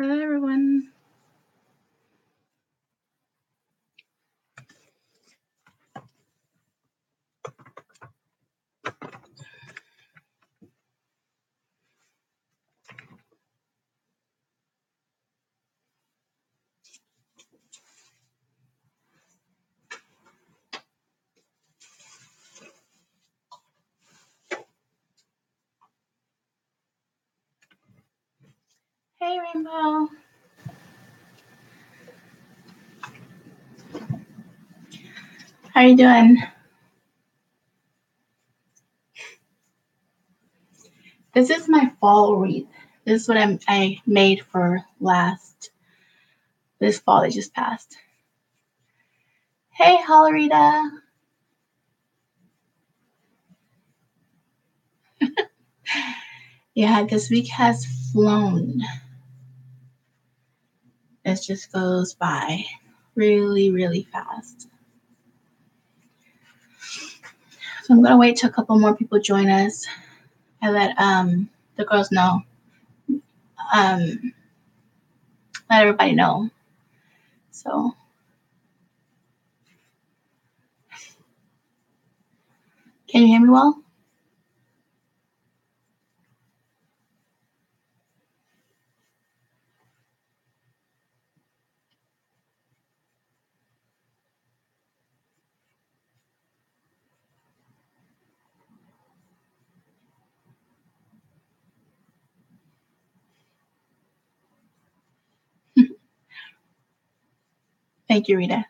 Hello, everyone. Hey, Rainbow. How are you doing? This is my fall wreath. This is what I made for this fall that just passed. Hey, Hollerita. Yeah, this week has flown. It just goes by really, really fast. So I'm gonna wait till a couple more people join us. I let the girls know. Let everybody know. So can you hear me well? Thank you, Rita.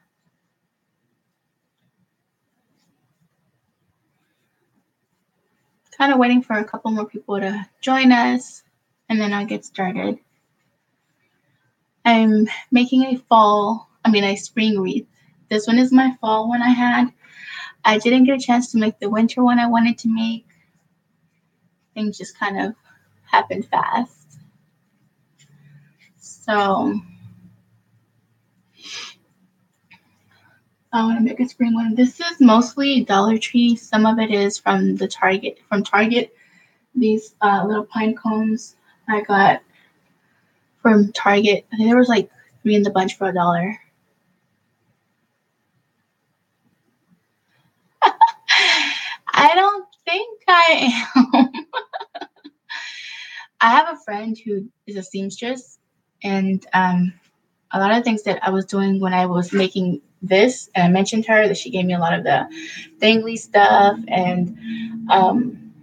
Kind of waiting for a couple more people to join us, and then I'll get started. I'm making a spring wreath. This one is my fall one I had. I didn't get a chance to make the winter one I wanted to make. Things just kind of happened fast. So I want to make a spring one. This is mostly Dollar Tree. Some of it is from Target. These little pine cones I got from Target. I think there was like 3 in the bunch for $1. I don't think I am. I have a friend who is a seamstress, and a lot of things that I was doing when I was making this, and I mentioned her that she gave me a lot of the dangly stuff and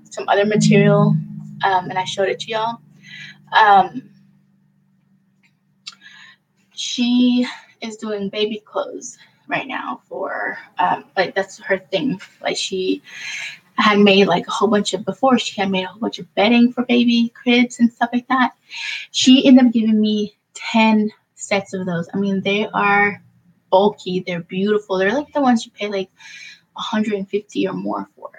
some other material, and I showed it to y'all. She is doing baby clothes right now for like that's her thing. Like she had made like a whole bunch of before she had made a whole bunch of bedding for baby cribs and stuff like that. She ended up giving me 10 sets of those. I mean, they are bulky, they're beautiful. They're like the ones you pay like $150 or more for.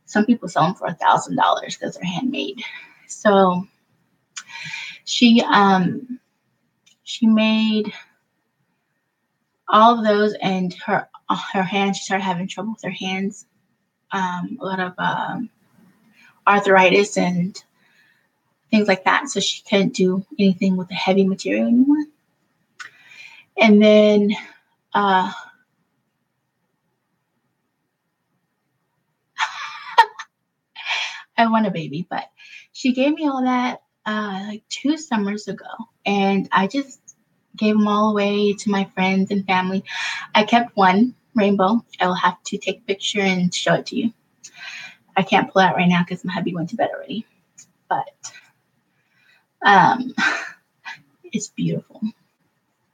Some people sell them for $1,000 because they're handmade. So she made all of those, and her hands, she started having trouble with her hands. A lot of arthritis and things like that. So she couldn't do anything with the heavy material anymore. And then I want a baby, but she gave me all that like 2 summers ago, and I just gave them all away to my friends and family. I kept one rainbow. I will have to take a picture and show it to you. I can't pull it out right now because my hubby went to bed already, but it's beautiful.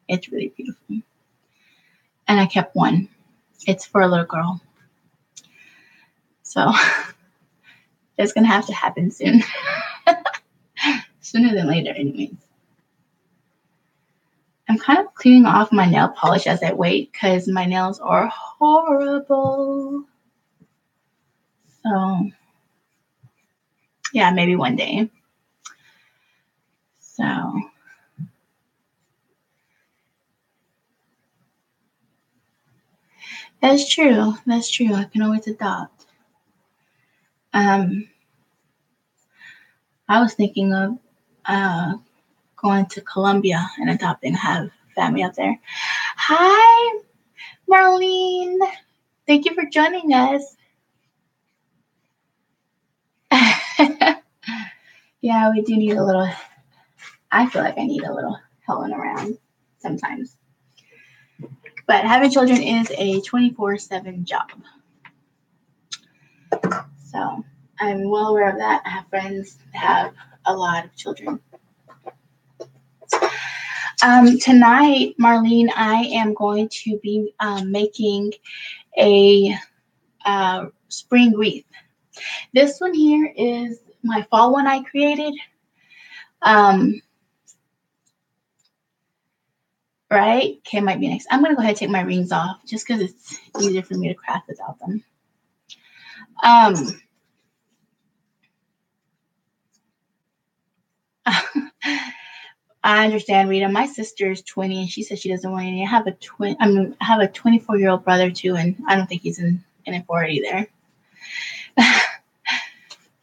It's really beautiful. And I kept one. It's for a little girl. So it's going to have to happen soon. Sooner than later, anyways. I'm kind of cleaning off my nail polish as I wait because my nails are horrible. So, yeah, maybe one day. So, that's true. That's true. I can always adopt. I was thinking of going to Colombia and adopting, have family out there. Hi, Marlene. Thank you for joining us. Yeah, we do need a little, I feel like I need a little helping around sometimes. But having children is a 24/7 job. So I'm well aware of that. I have friends that have a lot of children. Tonight, Marlene, I am going to be making a spring wreath. This one here is my fall one I created. Right? Okay, might be next. I'm going to go ahead and take my rings off just because it's easier for me to craft without them. I understand, Rita. My sister is 20 and she says she doesn't want any. I have a 24-year-old brother too, and I don't think he's in it for it either.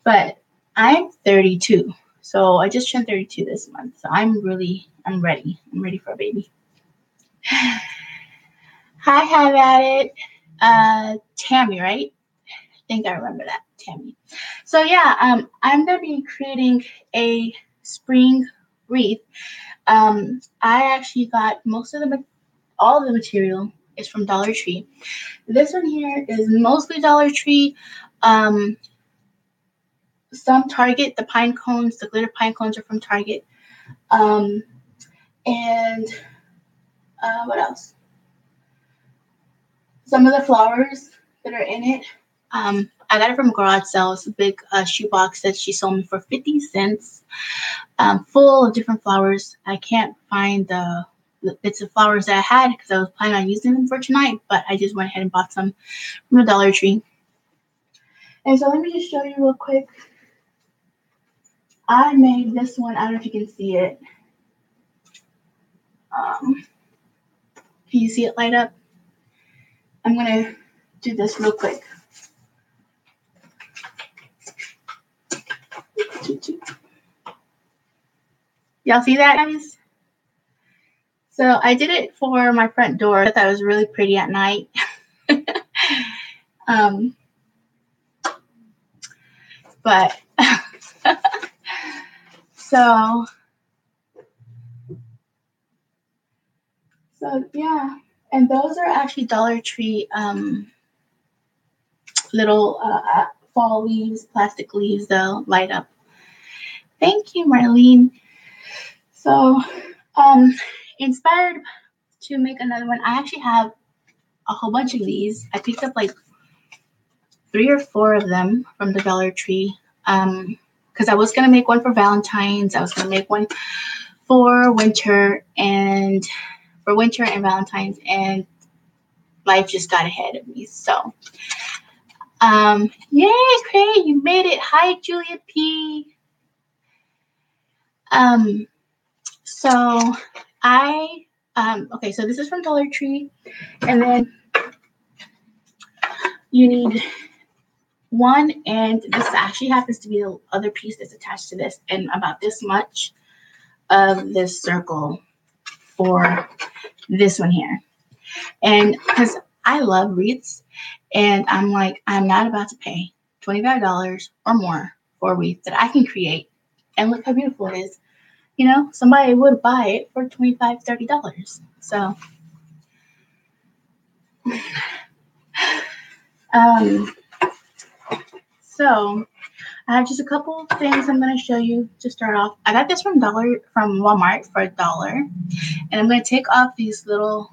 But I'm 32. So I just turned 32 this month. So I'm ready. I'm ready for a baby. Hi, have at it. Tammy, right? I think I remember that, Tammy. So yeah, I'm gonna be creating a spring wreath. I actually got all of the material is from Dollar Tree. This one here is mostly Dollar Tree. Some Target. The pine cones, the glitter pine cones are from Target. And what else? Some of the flowers that are in it. I got it from a garage sale. It's a big shoebox that she sold me for 50 cents. Full of different flowers. I can't find the bits of flowers that I had because I was planning on using them for tonight, but I just went ahead and bought some from the Dollar Tree. And so let me just show you real quick. I made this one. I don't know if you can see it. Can you see it light up? I'm going to do this real quick. Y'all see that, guys? So I did it for my front door. I thought that was really pretty at night. But so yeah, and those are actually Dollar Tree little fall leaves, plastic leaves. They'll light up. Thank you, Marlene. So inspired to make another one. I actually have a whole bunch of these. I picked up like 3 or 4 of them from the Dollar Tree. Because I was gonna make one for Valentine's. I was gonna make one for winter and Valentine's, and life just got ahead of me. So, yay, Craig, you made it. Hi, Julia P. So okay, so this is from Dollar Tree, and then you need one, and this actually happens to be the other piece that's attached to this, and about this much of this circle for this one here. And because I love wreaths, and I'm like, I'm not about to pay $25 or more for a wreath that I can create, and look how beautiful it is. You know, somebody would buy it for $25, $30. So so I have just a couple of things I'm going to show you to start off. I got this from Walmart for $1, and I'm going to take off these little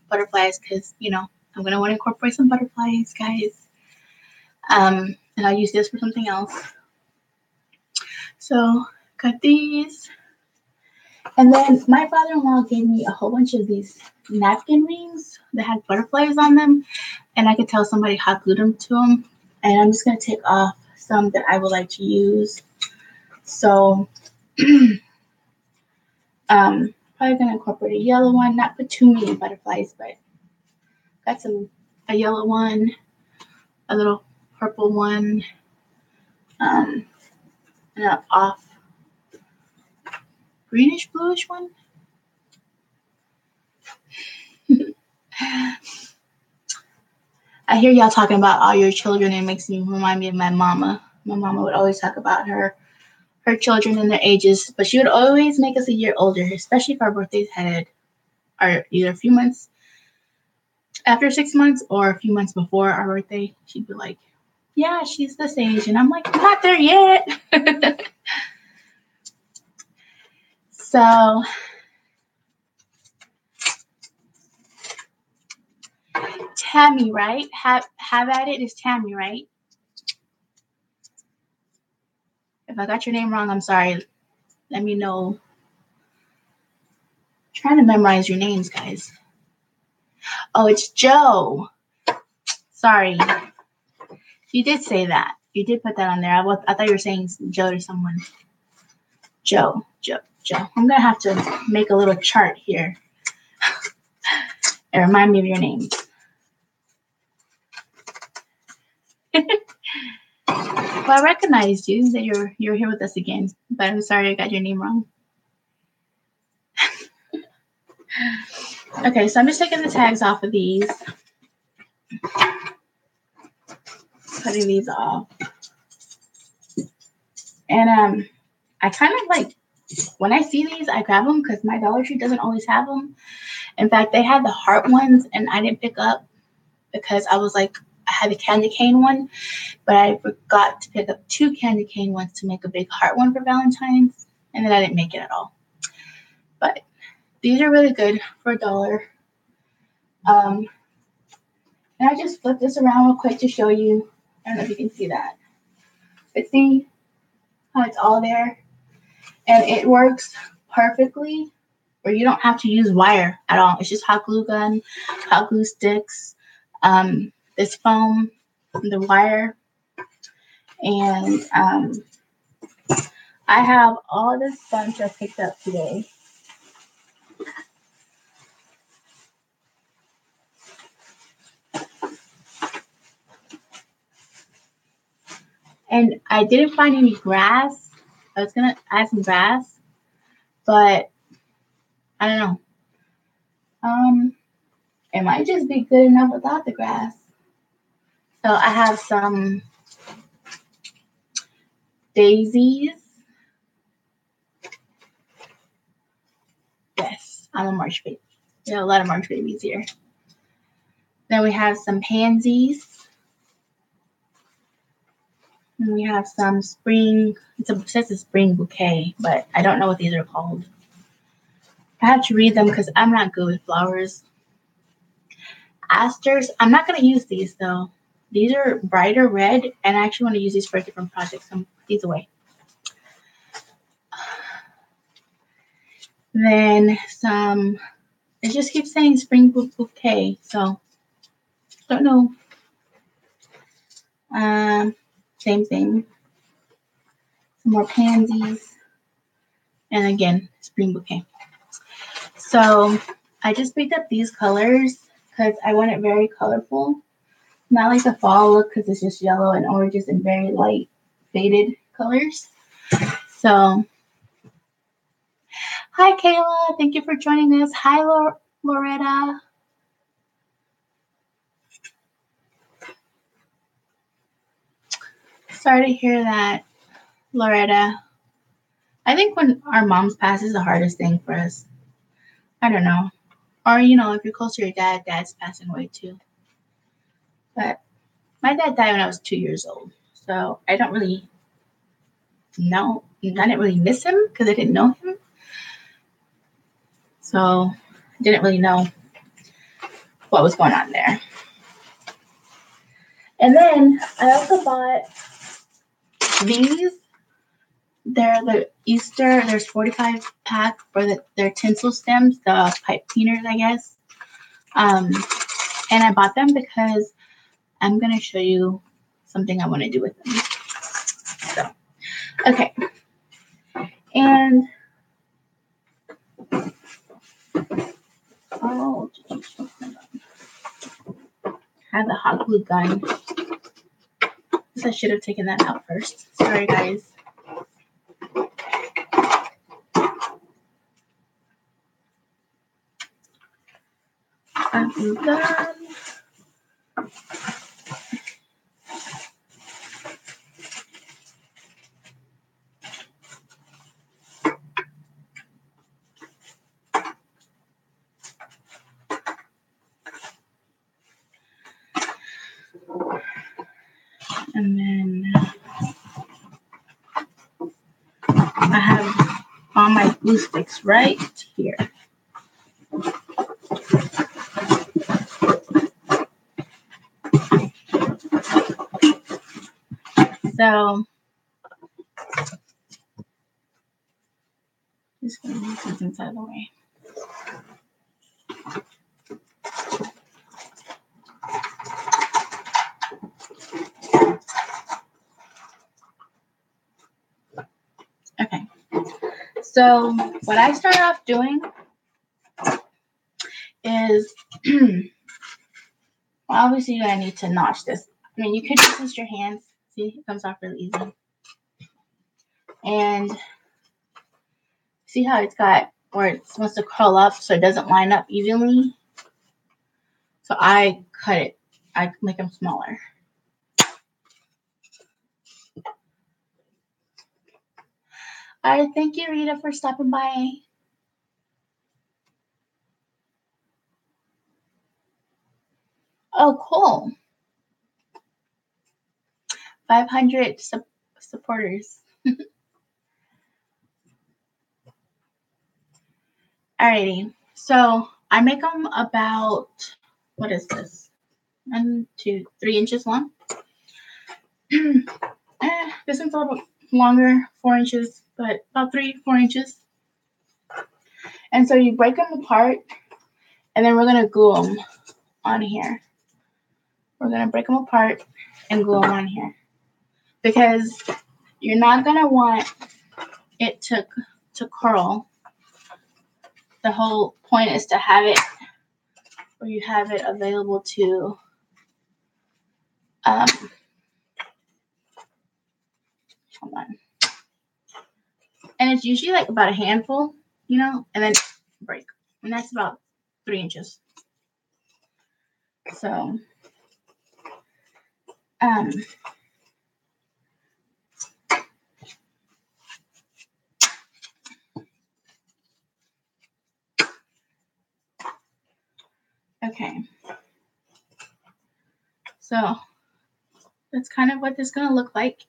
butterflies because, you know, I'm going to want to incorporate some butterflies, guys. And I'll use this for something else. So got these. And then my father-in-law gave me a whole bunch of these napkin rings that had butterflies on them, and I could tell somebody hot glued them to them. And I'm just going to take off some that I would like to use. So probably going to incorporate a yellow one, not put too many butterflies, but got a yellow one, a little purple one, and an off greenish bluish one. I hear y'all talking about all your children. It makes me remind me of my mama. My mama would always talk about her children and their ages, but she would always make us a year older, especially if our birthdays are either a few months after 6 months or a few months before our birthday. She'd be like, yeah, she's this age. And I'm like, I'm not there yet. So Tammy, right? Have at it is Tammy, right? If I got your name wrong, I'm sorry. Let me know. I'm trying to memorize your names, guys. Oh, it's Joe. Sorry. You did say that. You did put that on there. I thought you were saying Joe to someone. Joe. I'm going to have to make a little chart here and remind me of your names. Well, I recognized you, that you're here with us again, but I'm sorry I got your name wrong. Okay, so I'm just taking the tags off of these. Putting these off. And I kind of like, when I see these, I grab them because my Dollar Tree doesn't always have them. In fact, they had the heart ones and I didn't pick up because I was like, I had the candy cane one, but I forgot to pick up 2 candy cane ones to make a big heart one for Valentine's, and then I didn't make it at all. But these are really good for $1. And I just flip this around real quick to show you. I don't know if you can see that. But see how it's all there? And it works perfectly where you don't have to use wire at all. It's just hot glue gun, hot glue sticks, this foam, the wire. And I have all this bunch I picked up today. And I didn't find any grass. I was going to add some grass, but I don't know. It might just be good enough without the grass. So I have some daisies. Yes, I'm a March baby. We have a lot of March babies here. Then we have some pansies. And we have some spring, it says a spring bouquet, but I don't know what these are called. I have to read them because I'm not good with flowers. Asters, I'm not going to use these though. These are brighter red, and I actually want to use these for a different project, so I'm put these away. Then some, it just keeps saying spring bouquet, so don't know. Same thing. Some more pansies. And again, spring bouquet. So I just picked up these colors because I want it very colorful. Not like the fall look because it's just yellow and oranges and very light faded colors. So, hi Kayla, thank you for joining us. Hi Loretta. Sorry to hear that, Loretta. I think when our moms pass is the hardest thing for us. I don't know. Or, if you're close to your dad, dad's passing away too. But my dad died when I was 2 years old. So I don't really know. I didn't really miss him because I didn't know him. So I didn't really know what was going on there. And then I also bought these. They're the Easter. There's 45 pack for their tinsel stems, the pipe cleaners, I guess. And I bought them because I'm going to show you something I want to do with them. So, okay. And, oh, I have the hot glue gun. I should have taken that out first. Sorry, guys. glue gun. And then I have all my glue sticks right here. So just gonna move these inside of the way. Okay. So what I started off doing is obviously you're gonna need to notch this. I mean, you could just use your hands. See, it comes off really easy. And see how it's got where it's supposed to curl up so it doesn't line up evenly? So I cut it. I make them smaller. All right, thank you, Rita, for stopping by. Oh, cool. 500 supporters. Alrighty. So I make them about, what is this? 1, 2, 3 inches long. This one's a little longer, 4 inches, but about 3-4 inches. And so you break them apart, and then we're gonna glue them on here. We're gonna break them apart and glue them on here because you're not gonna want it to curl. The whole point is to have it where you have it available to hold on. And it's usually like about a handful, you know, and then break. And that's about 3 inches. So okay. So that's kind of what this is gonna look like.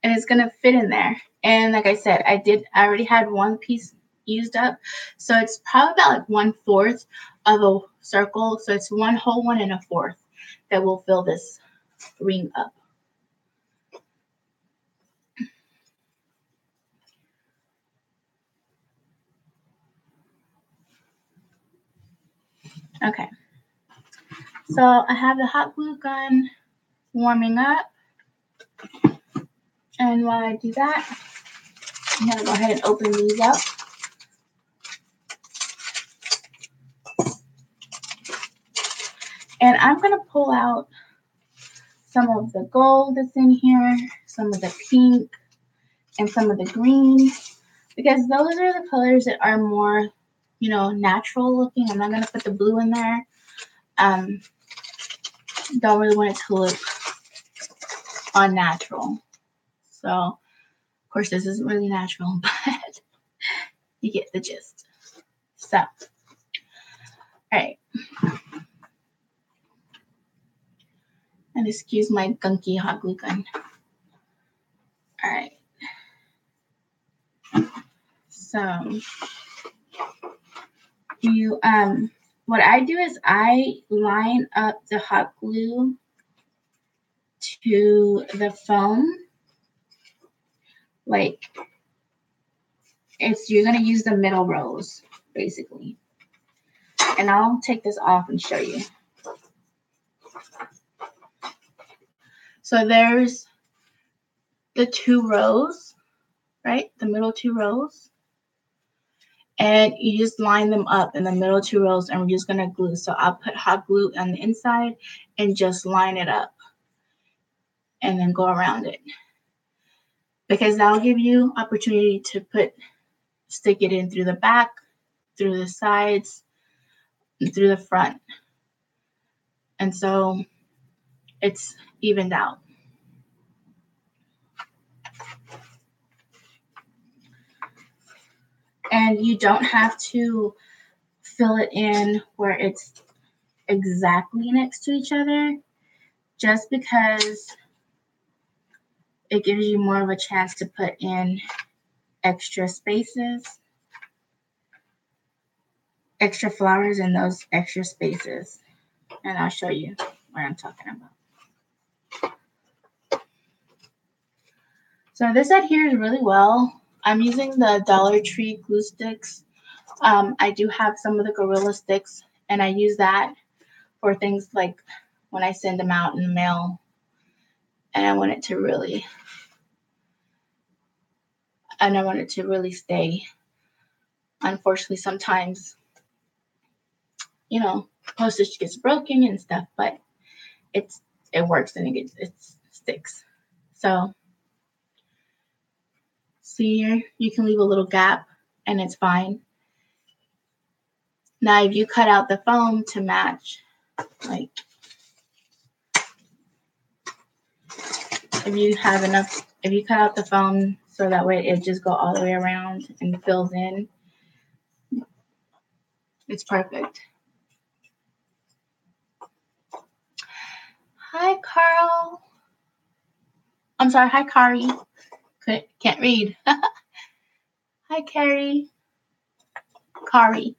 And it's gonna fit in there. And like I said, I already had one piece used up. So it's probably about like 1/4 of a circle. So it's 1 whole 1 and 1/4 that will fill this ring up. Okay. So I have the hot glue gun warming up. And while I do that, I'm gonna go ahead and open these up. And I'm gonna pull out some of the gold that's in here, some of the pink, and some of the green, because those are the colors that are more, you know, natural looking. I'm not gonna put the blue in there. Don't really want it to look unnatural. So, of course, this isn't really natural, but you get the gist. So, all right. And excuse my gunky hot glue gun. All right. So, you what I do is I line up the hot glue to the foam. Like you're gonna use the middle rows basically. And I'll take this off and show you. So there's the 2 rows, right? The middle 2 rows. And you just line them up in the middle 2 rows, and we're just gonna glue. So I'll put hot glue on the inside and just line it up and then go around it. Because that'll give you opportunity to stick it in through the back, through the sides, and through the front. And so it's evened out. And you don't have to fill it in where it's exactly next to each other, just because it gives you more of a chance to put in extra spaces, extra flowers in those extra spaces. And I'll show you what I'm talking about. So this adheres really well. I'm using the Dollar Tree glue sticks. I do have some of the Gorilla sticks, and I use that for things like when I send them out in the mail, and I want it to really stay. Unfortunately, sometimes, postage gets broken and stuff, but it works and it sticks. So see here, you can leave a little gap and it's fine. Now, if you cut out the foam to match, like if you cut out the foam so that way it just go all the way around and fills in, it's perfect. Hi, Carl. I'm sorry. Hi, Kari. Can't read. Hi, Carrie. Kari.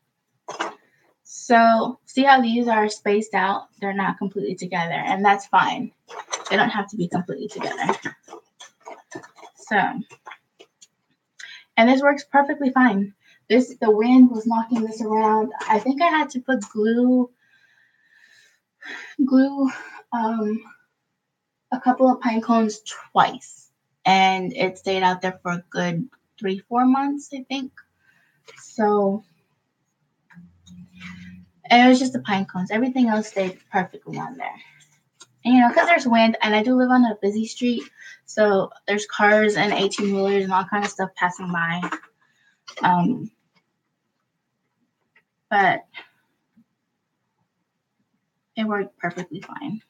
So see how these are spaced out? They're not completely together, and that's fine. They don't have to be completely together. So, and this works perfectly fine. The wind was knocking this around. I think I had to put glue a couple of pine cones twice, and it stayed out there for a good 3-4 months, I think. So, and it was just the pine cones. Everything else stayed perfectly on there. And because there's wind, and I do live on a busy street, so there's cars and 18-wheelers and all kind of stuff passing by. But it worked perfectly fine.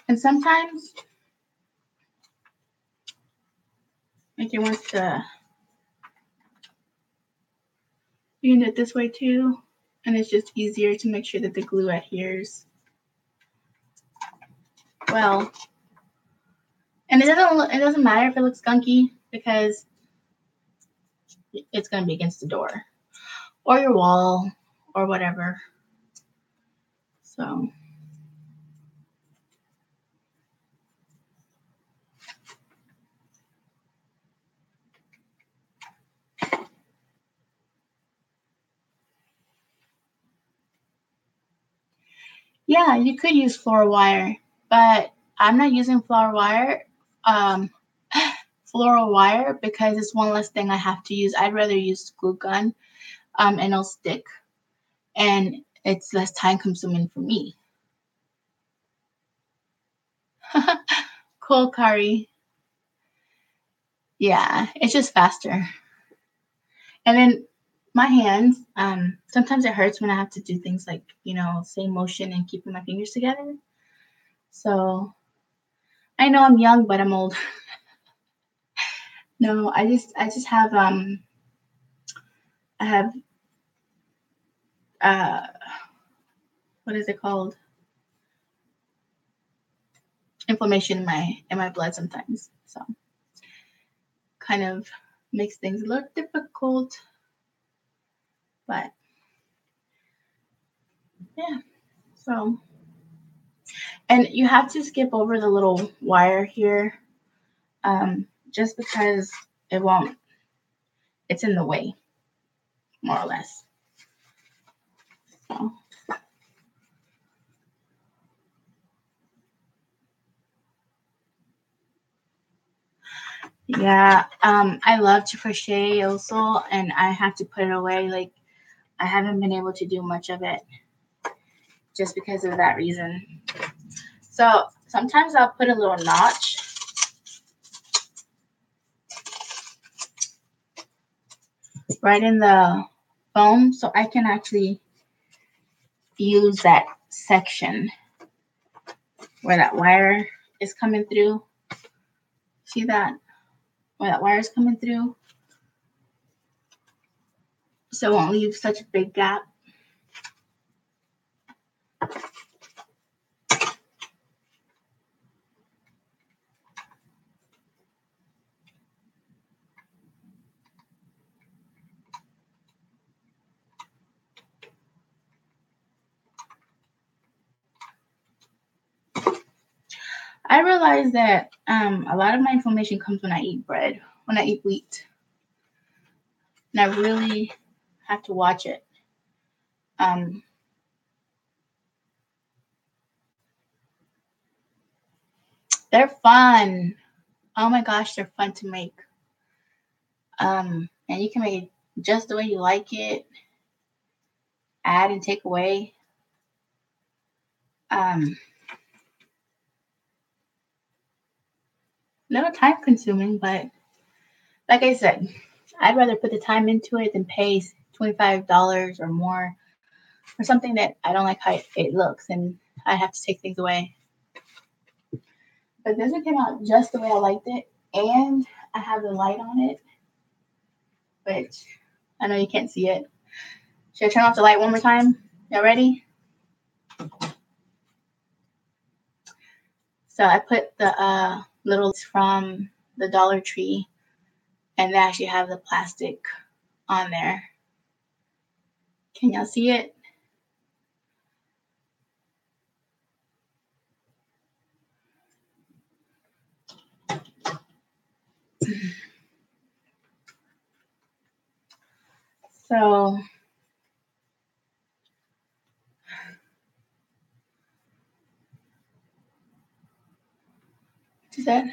And sometimes, like it wants to, you can do it this way too, and it's just easier to make sure that the glue adheres well. And it doesn't matter if it looks gunky, because it's going to be against the door or your wall or whatever. So yeah, you could use floor wire, but I'm not using floral wire because it's one less thing I have to use. I'd rather use glue gun, and it'll stick, and it's less time consuming for me. Cool, Kari. Yeah, it's just faster. And then my hands, sometimes it hurts when I have to do things like, same motion and keeping my fingers together. So I know I'm young, but I'm old. No, I just have I have what is it called? Inflammation in my blood sometimes. So kind of makes things a little difficult. But yeah. So, and you have to skip over the little wire here, just because it's in the way, more or less. So, Yeah, I love to crochet also, and I have to put it away. Like, I haven't been able to do much of it just because of that reason. So sometimes I'll put a little notch right in the foam so I can actually use that section where that wire is coming through. See that? Where that wire is coming through? So it won't leave such a big gap. I realize that a lot of my inflammation comes when I eat bread, when I eat wheat. And I really have to watch it. They're fun. Oh my gosh, they're fun to make. And you can make it just the way you like it, add and take away. Little time consuming, but like I said, I'd rather put the time into it than pay $25 or more for something that I don't like how it looks and I have to take things away. But this one came out just the way I liked it, and I have the light on it, which I know you can't see it. Should I turn off the light one more time? Y'all ready? So I put the little from the Dollar Tree, and they actually have the plastic on there. Can y'all see it? So is that?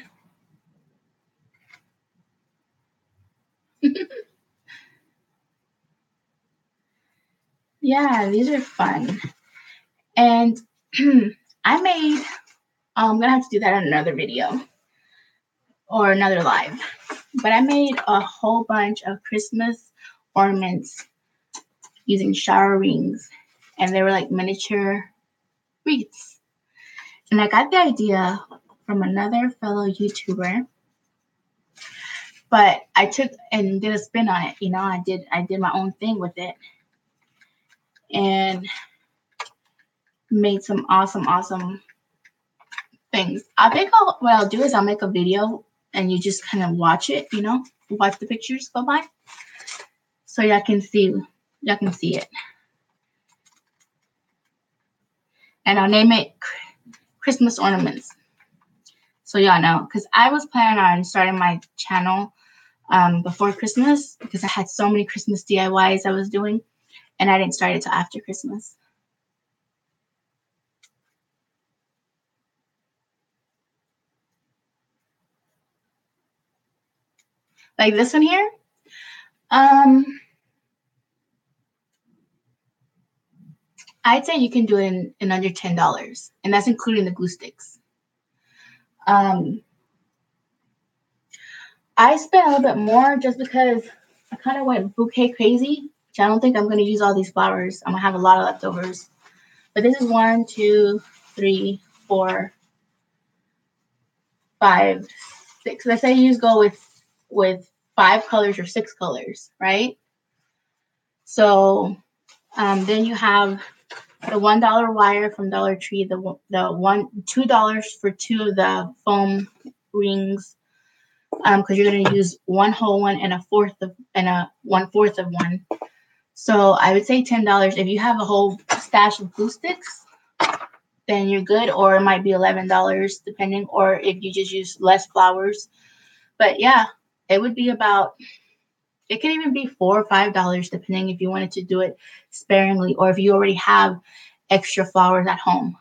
Yeah, these are fun. And I made, I'm going to have to do that in another video or another live. But I made a whole bunch of Christmas ornaments using shower rings. And they were like miniature wreaths. And I got the idea from another fellow YouTuber. But I took and did a spin on it. You know, I did my own thing with it. And made some awesome things. I think what I'll do is I'll make a video and you just kind of watch it, you know, watch the pictures go by. So y'all can see it. And I'll name it Christmas Ornaments. So y'all know, because I was planning on starting my channel before Christmas because I had so many Christmas DIYs I was doing, and I didn't start it till after Christmas. Like this one here. I'd say you can do it in under $10, and that's including the glue sticks. I spent a little bit more just because I kind of went bouquet crazy, which I don't think I'm going to use all these flowers. I'm going to have a lot of leftovers. But this is 1, 2, 3, 4, 5, 6. Let's say you go with 5 colors or 6 colors, right? So then you have the $1 wire from Dollar Tree, the $2 for 2 of the foam rings, because you're going to use 1 whole one and a 1/4 of one. So I would say $10. If you have a whole stash of glue sticks, then you're good, or it might be $11 depending, or if you just use less flowers. But yeah, it would be about, it could even be $4 or $5 depending if you wanted to do it sparingly or if you already have extra flowers at home.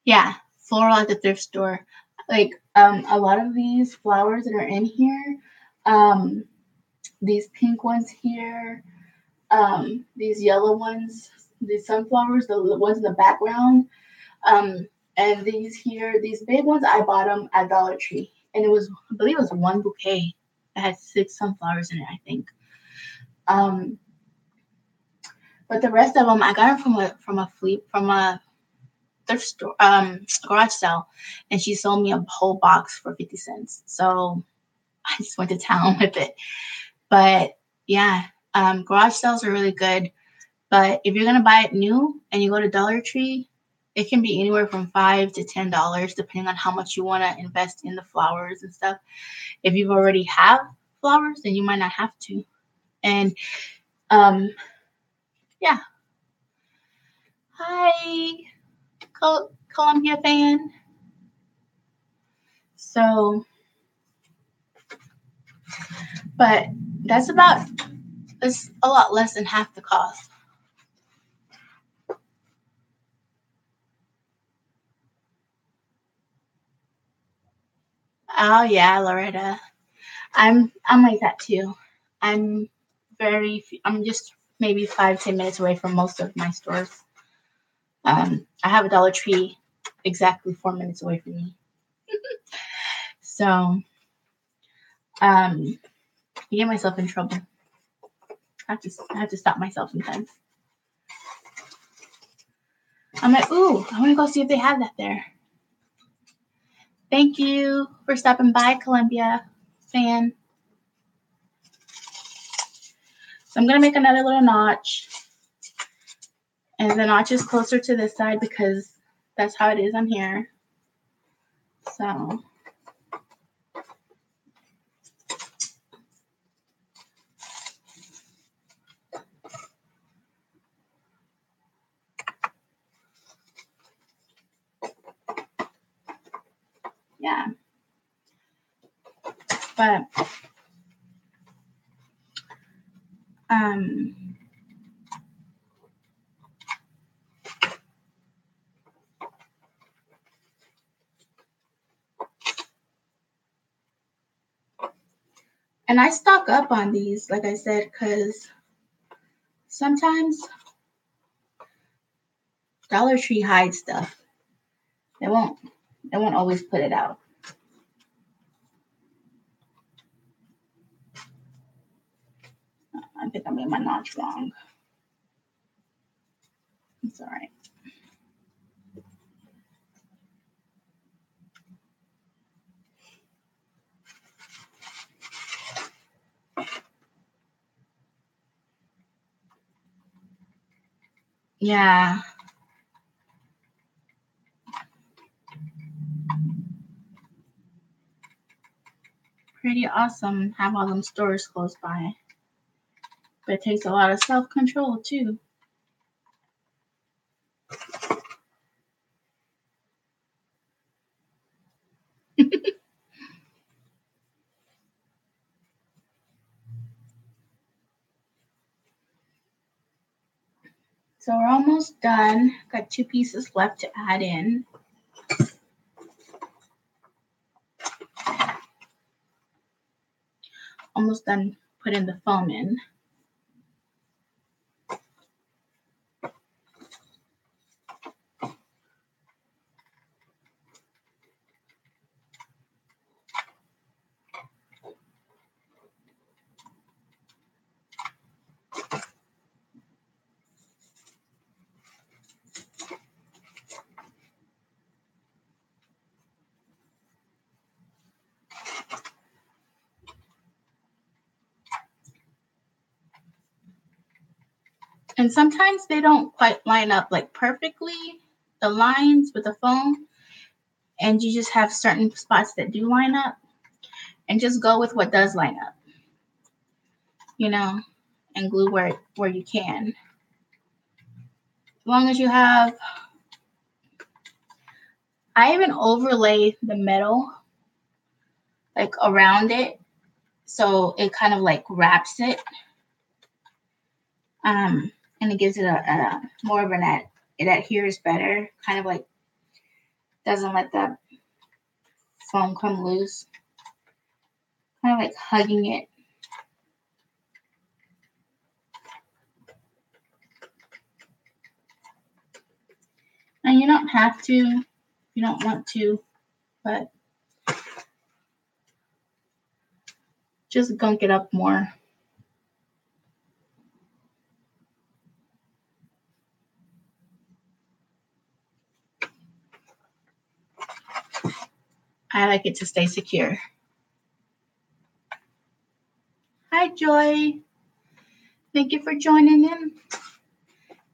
Yeah, floral at the thrift store. Like A lot of these flowers that are in here, um, these pink ones here, these yellow ones, these sunflowers, the ones in the background, um, and these here, these big ones, I bought them at Dollar Tree, and it was, I believe, it was one bouquet. It had 6 sunflowers in it, I think. Um, but the rest of them, I got them from a thrift store, garage sale, and she sold me a whole box for 50 cents. So I just went to town with it. But yeah, garage sales are really good. But if you're gonna buy it new and you go to Dollar Tree, it can be anywhere from $5 to $10, depending on how much you want to invest in the flowers and stuff. If you've already have flowers, then you might not have to. And um, yeah, hi, Columbia fan. So, but that's about, it's a lot less than half the cost. Oh yeah, Loretta. I'm like that too. I'm I'm just maybe 5-10 minutes away from most of my stores. I have a Dollar Tree exactly 4 minutes away from me. So I get myself in trouble. I have to stop myself sometimes. I'm like, ooh, I want to go see if they have that there. Thank you for stopping by, Columbia fan. So I'm gonna make another little notch, and the notch is closer to this side because that's how it is on here. So yeah, but um, and I stock up on these, like I said, because sometimes Dollar Tree hides stuff. They won't. They won't always put it out. I think I made my notch wrong. It's all right. Yeah, pretty awesome. Have all them stores close by, but it takes a lot of self control too. So we're almost done. Got 2 pieces left to add in. Almost done putting the foam in. And sometimes they don't quite line up like perfectly, the lines with the foam, and you just have certain spots that do line up, and just go with what does line up, you know, and glue where you can. As long as you have, I even overlay the metal like around it, so it kind of like wraps it, and it gives it a more of an it adheres better, kind of like doesn't let the foam come loose. Kind of like hugging it. And you don't have to if you don't want to, but just gunk it up more. I like it to stay secure. Hi, Joy. Thank you for joining in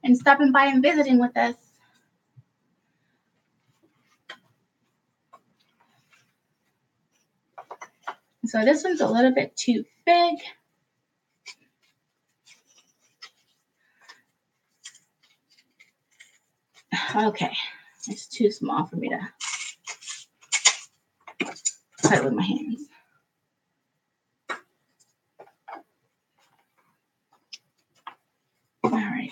and stopping by and visiting with us. So this one's a little bit too big. Okay, it's too small for me to cut it with my hands. All right.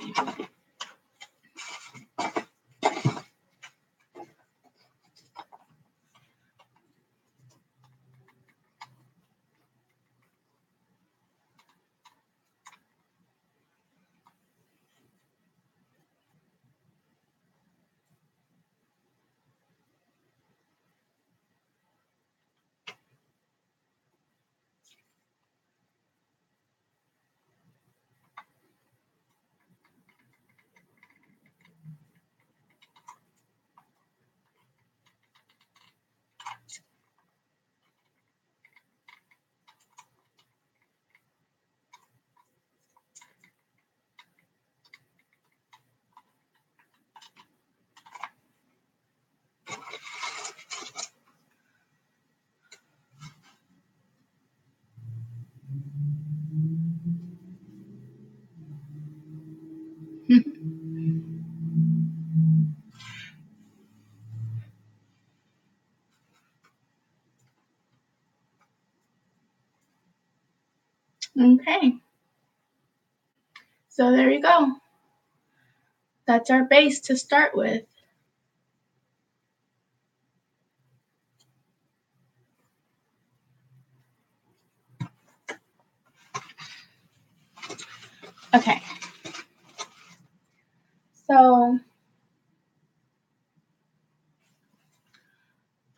Okay. So there you go. That's our base to start with. Okay. So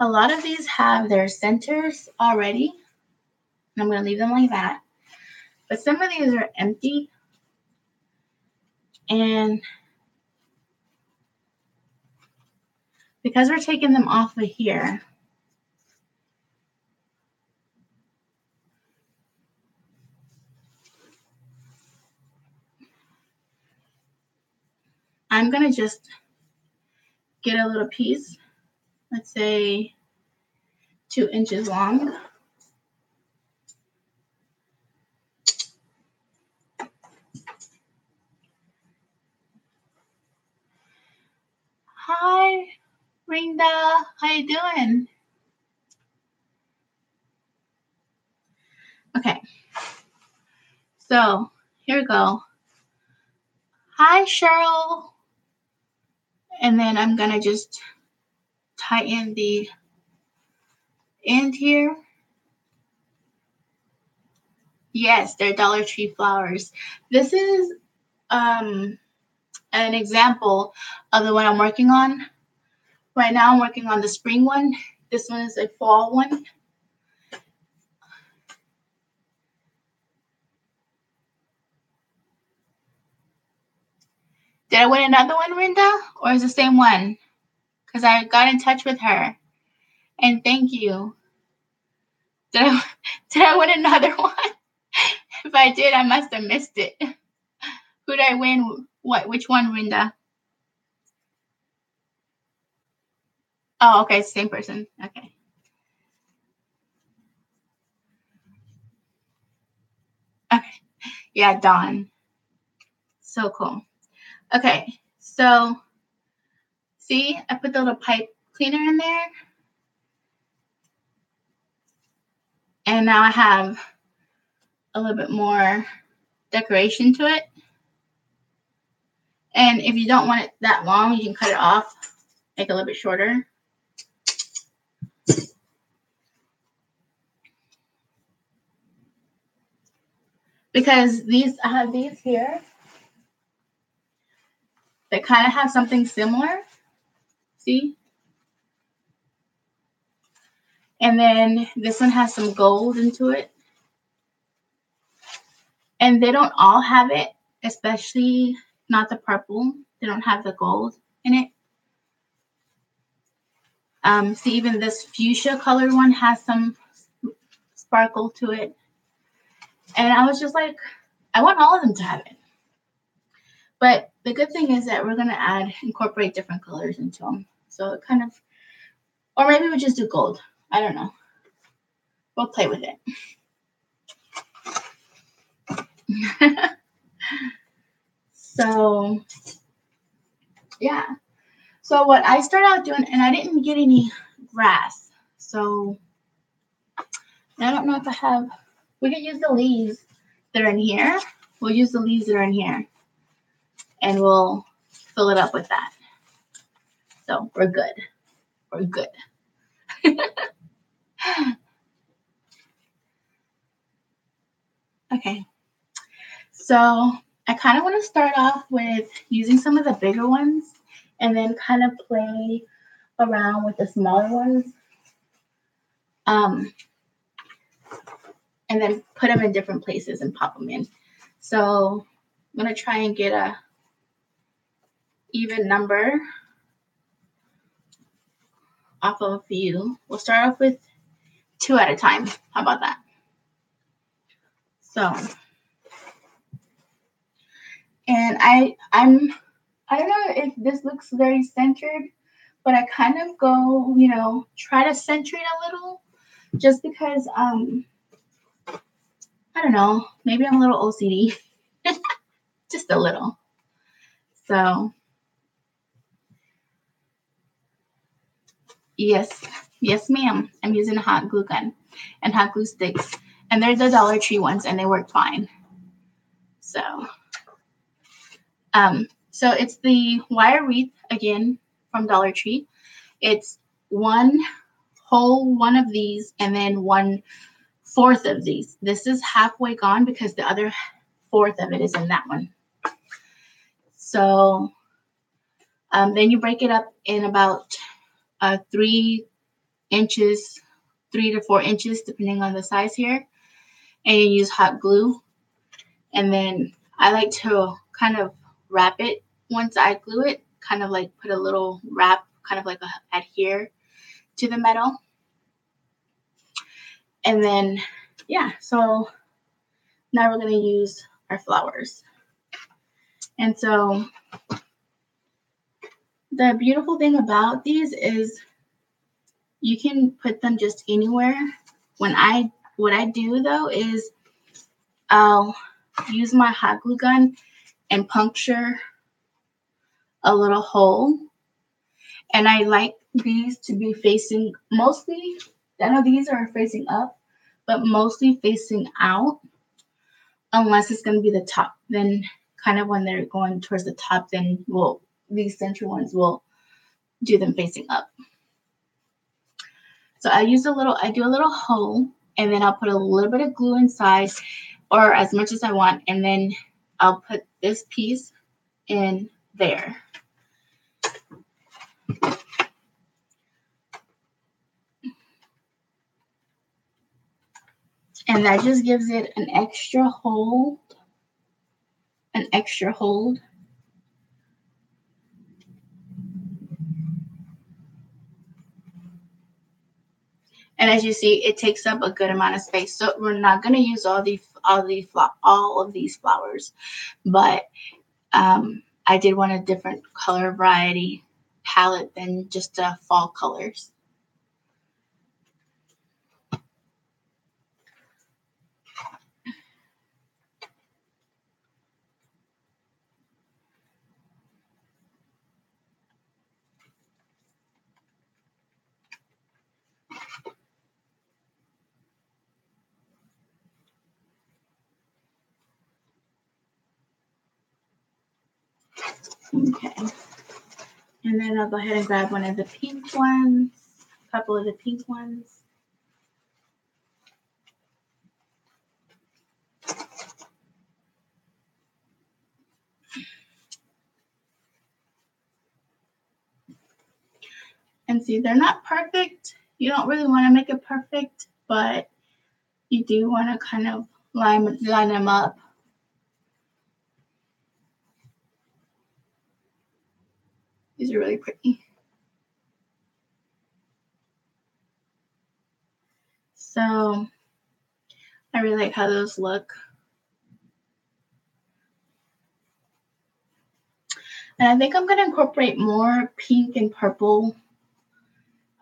a lot of these have their centers already. I'm going to leave them like that. But some of these are empty. And because we're taking them off of here, I'm going to just get a little piece, let's say 2 inches long. Hi, Rinda. How you doing? Okay. So here we go. Hi, Cheryl. And then I'm going to just tighten the end here. Yes, they're Dollar Tree flowers. This is an example of the one I'm working on. Right now I'm working on the spring one. This one is a fall one. Did I win another one, Rinda? Or is it the same one? Because I got in touch with her. And thank you. Did I win another one? If I did, I must have missed it. Who did I win? What? Which one, Rinda? Oh, okay, same person. Okay. Okay. Yeah, Dawn. So cool. Okay, so see, I put the little pipe cleaner in there. And now I have a little bit more decoration to it. And if you don't want it that long, you can cut it off, make it a little bit shorter. because I have these here that kind of have something similar. See? And then this one has some gold into it. And they don't all have it, especially not the purple. They don't have the gold in it. See, even this fuchsia colored one has some sparkle to it. And I was just like, I want all of them to have it. But the good thing is that we're going to incorporate different colors into them. So it kind of, or maybe we just do gold. I don't know. We'll play with it. So, yeah. So what I started out doing, and I didn't get any grass. So I don't know if I have, we can use the leaves that are in here. We'll use the leaves that are in here. And we'll fill it up with that. So we're good. We're good. Okay. So I kind of want to start off with using some of the bigger ones and then kind of play around with the smaller ones. And then put them in different places and pop them in. So I'm going to try and get a even number off of a few. We'll start off with 2 at a time. How about that? So, and I don't know if this looks very centered, but I kind of go, try to center it a little, just because, I don't know, maybe I'm a little OCD, just a little. So, yes, ma'am. I'm using a hot glue gun and hot glue sticks, and they're the Dollar Tree ones, and they work fine. So, so it's the wire wreath again from Dollar Tree. It's one whole one of these, and then 1/4 of these. This is halfway gone because the other 1/4 of it is in that one. So then you break it up in about 3 inches, 3 to 4 inches, depending on the size here. And you use hot glue. And then I like to kind of wrap it once I glue it, kind of like put a little wrap, kind of like adhere to the metal. And then, yeah, so now we're going to use our flowers. And so the beautiful thing about these is you can put them just anywhere. What I do though is I'll use my hot glue gun and puncture a little hole. And I like these to be facing mostly, I know these are facing up, but mostly facing out, unless it's going to be the top. Then kind of when they're going towards the top, then these center ones will do them facing up. So I do a little hole, and then I'll put a little bit of glue inside, or as much as I want, and then I'll put this piece in there. And that just gives it an extra hold. And as you see, it takes up a good amount of space. So we're not going to use all of these flowers, but I did want a different color variety palette than just fall colors. Okay. And then I'll go ahead and grab one of the pink ones, a couple of the pink ones. And see, they're not perfect. You don't really want to make it perfect, but you do want to kind of line them up. These are really pretty. So I really like how those look. And I think I'm going to incorporate more pink and purple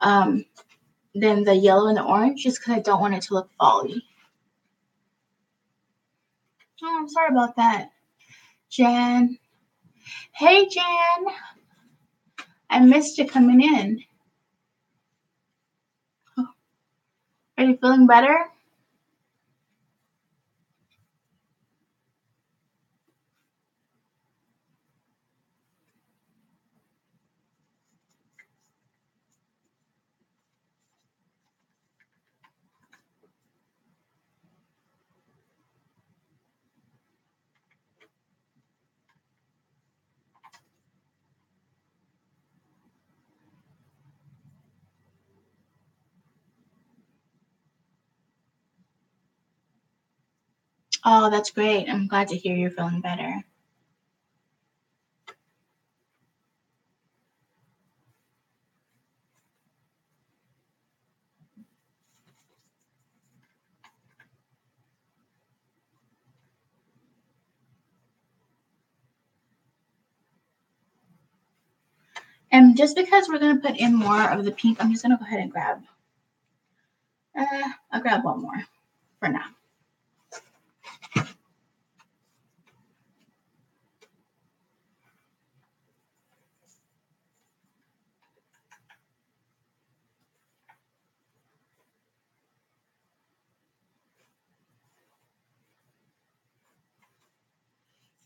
than the yellow and the orange, just because I don't want it to look fall-y. Oh, I'm sorry about that. Jen. Hey, Jen. I missed you coming in. Are you feeling better? Oh, that's great. I'm glad to hear you're feeling better. And just because we're going to put in more of the pink, I'm just going to go ahead and grab. I'll grab one more for now.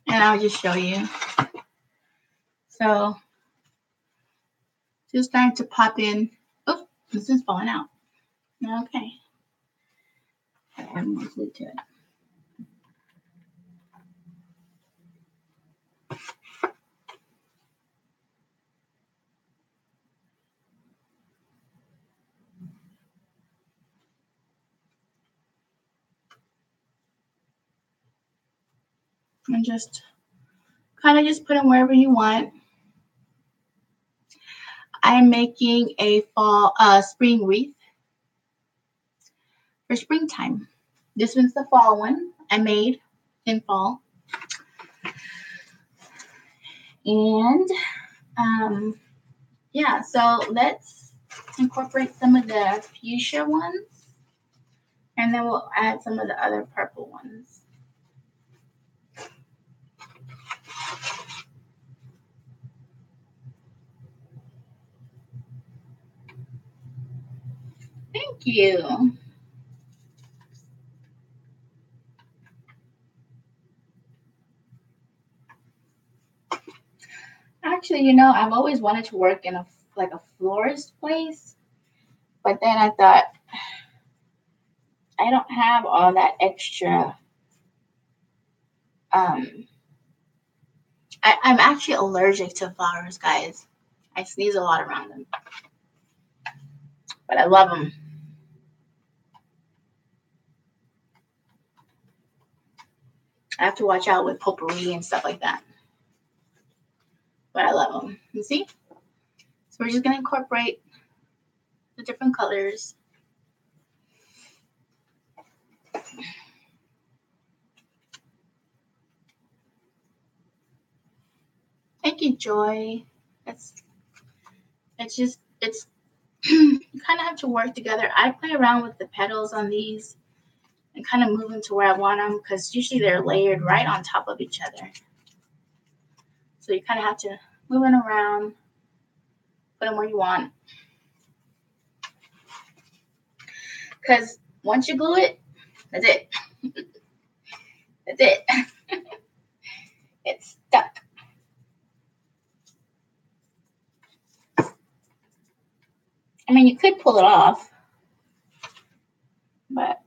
And I'll just show you. So just starting to pop in. Oh, this is falling out. Okay. Add more glue to it. And just kind of just put them wherever you want. I'm making a spring wreath for springtime. This one's the fall one I made in fall. And yeah, so let's incorporate some of the fuchsia ones, and then we'll add some of the other purple ones. Thank you. Actually, I've always wanted to work in a florist place, but then I thought I don't have all that extra. I'm actually allergic to flowers, guys. I sneeze a lot around them, but I love them. I have to watch out with potpourri and stuff like that, but I love them. You see? So we're just gonna incorporate the different colors. Thank you, Joy. It's you kind of have to work together. I play around with the petals on these and kind of move them to where I want them, because usually they're layered right on top of each other. So you kind of have to move them around, put them where you want. Because once you glue it, that's it. That's it. It's stuck. I mean, you could pull it off, but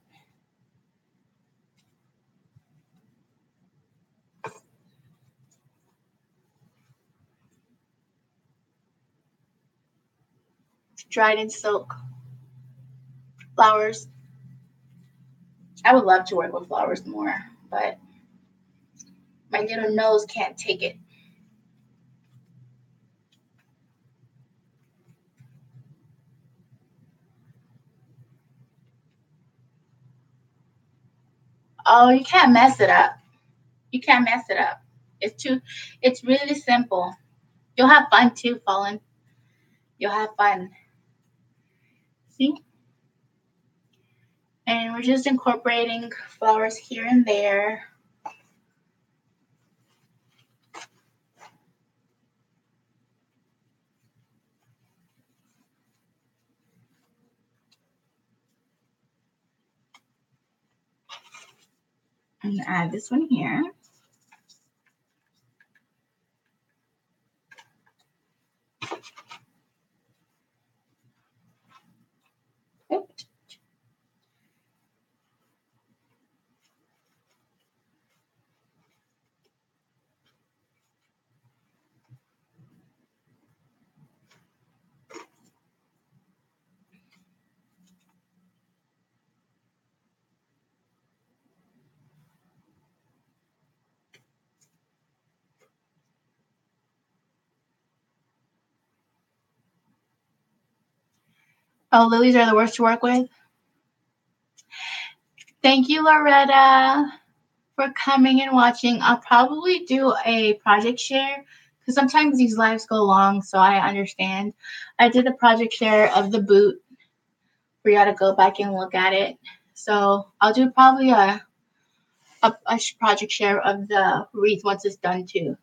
dried in silk flowers. I would love to work with flowers more, but my little nose can't take it. Oh, you can't mess it up. You can't mess it up. It's really simple. You'll have fun too, Fallen. You'll have fun. See? And we're just incorporating flowers here and there. I'm gonna add this one here. Oh, lilies are the worst to work with. Thank you, Loretta, for coming and watching. I'll probably do a project share because sometimes these lives go long, so I understand. I did a project share of the boot for y'all to go back and look at it. So I'll do probably a project share of the wreath once it's done too.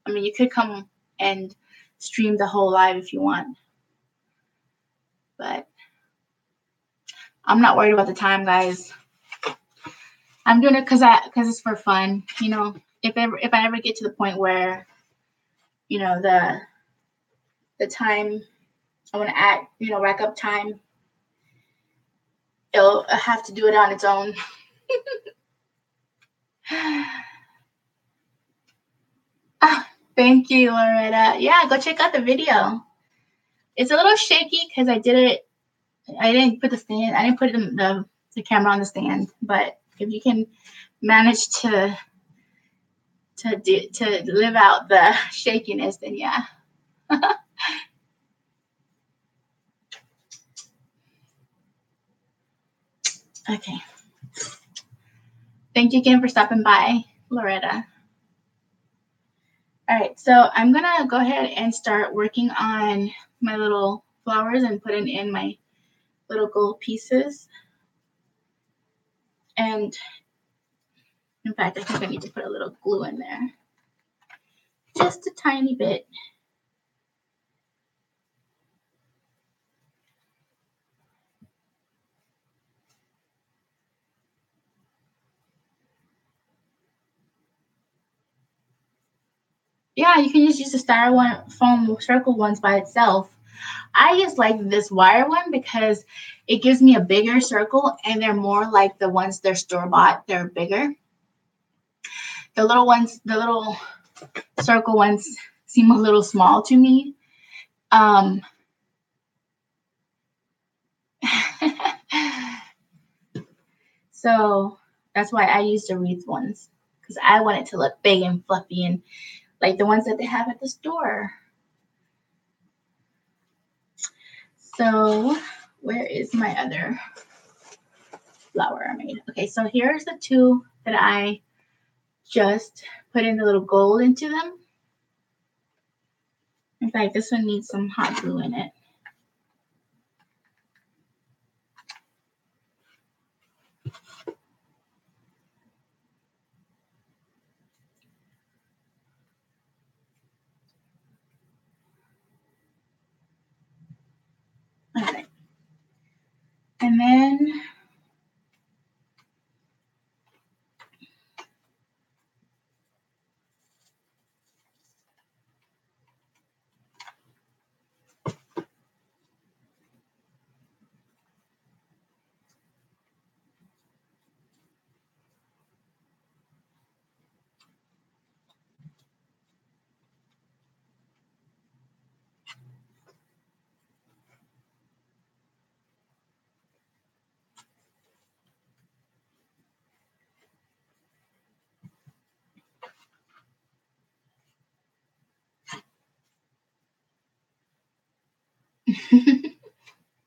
I mean, you could come and stream the whole live if you want, but I'm not worried about the time, guys. I'm doing it because it's for fun. You know, if I ever get to the point where, you know, the time I want to add, you know, rack up time, it'll have to do it on its own. Thank you, Loretta. Yeah, go check out the video. It's a little shaky because I didn't put the camera on the stand, but if you can manage to live out the shakiness, then yeah. Okay. Thank you again for stopping by, Loretta. All right, so I'm gonna go ahead and start working on my little flowers and putting in my little gold pieces. And in fact, I think I need to put a little glue in there. Just a tiny bit. Yeah, you can just use the styrofoam circle ones by itself. I just like this wire one because it gives me a bigger circle and they're more like the ones they're store-bought. They're bigger. The little circle ones seem a little small to me. So that's why I use the wreath ones because I want it to look big and fluffy and like the ones that they have at the store. So where is my other flower I made? Okay, so here's the two that I just put in the little gold into them. In fact, this one needs some hot glue in it. Okay. And then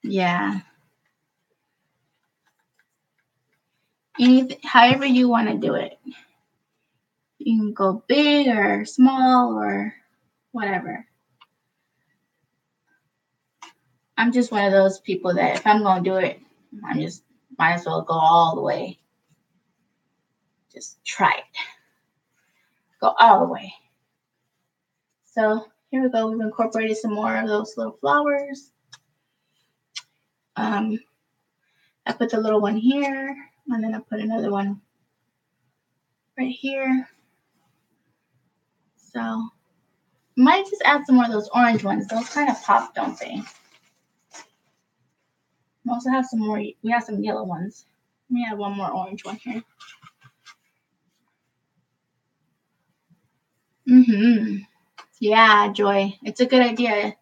Yeah. Anything, however you want to do it. You can go big or small or whatever. I'm just one of those people that if I'm going to do it, I just might as well go all the way. Just try it. Go all the way. So here we go. We've incorporated some more of those little flowers. I put the little one here, and then I put another one right here. So might just add some more of those orange ones. Those kind of pop, don't they? We also have some more. We have some yellow ones. Let me add one more orange one here. Yeah, Joy. It's a good idea.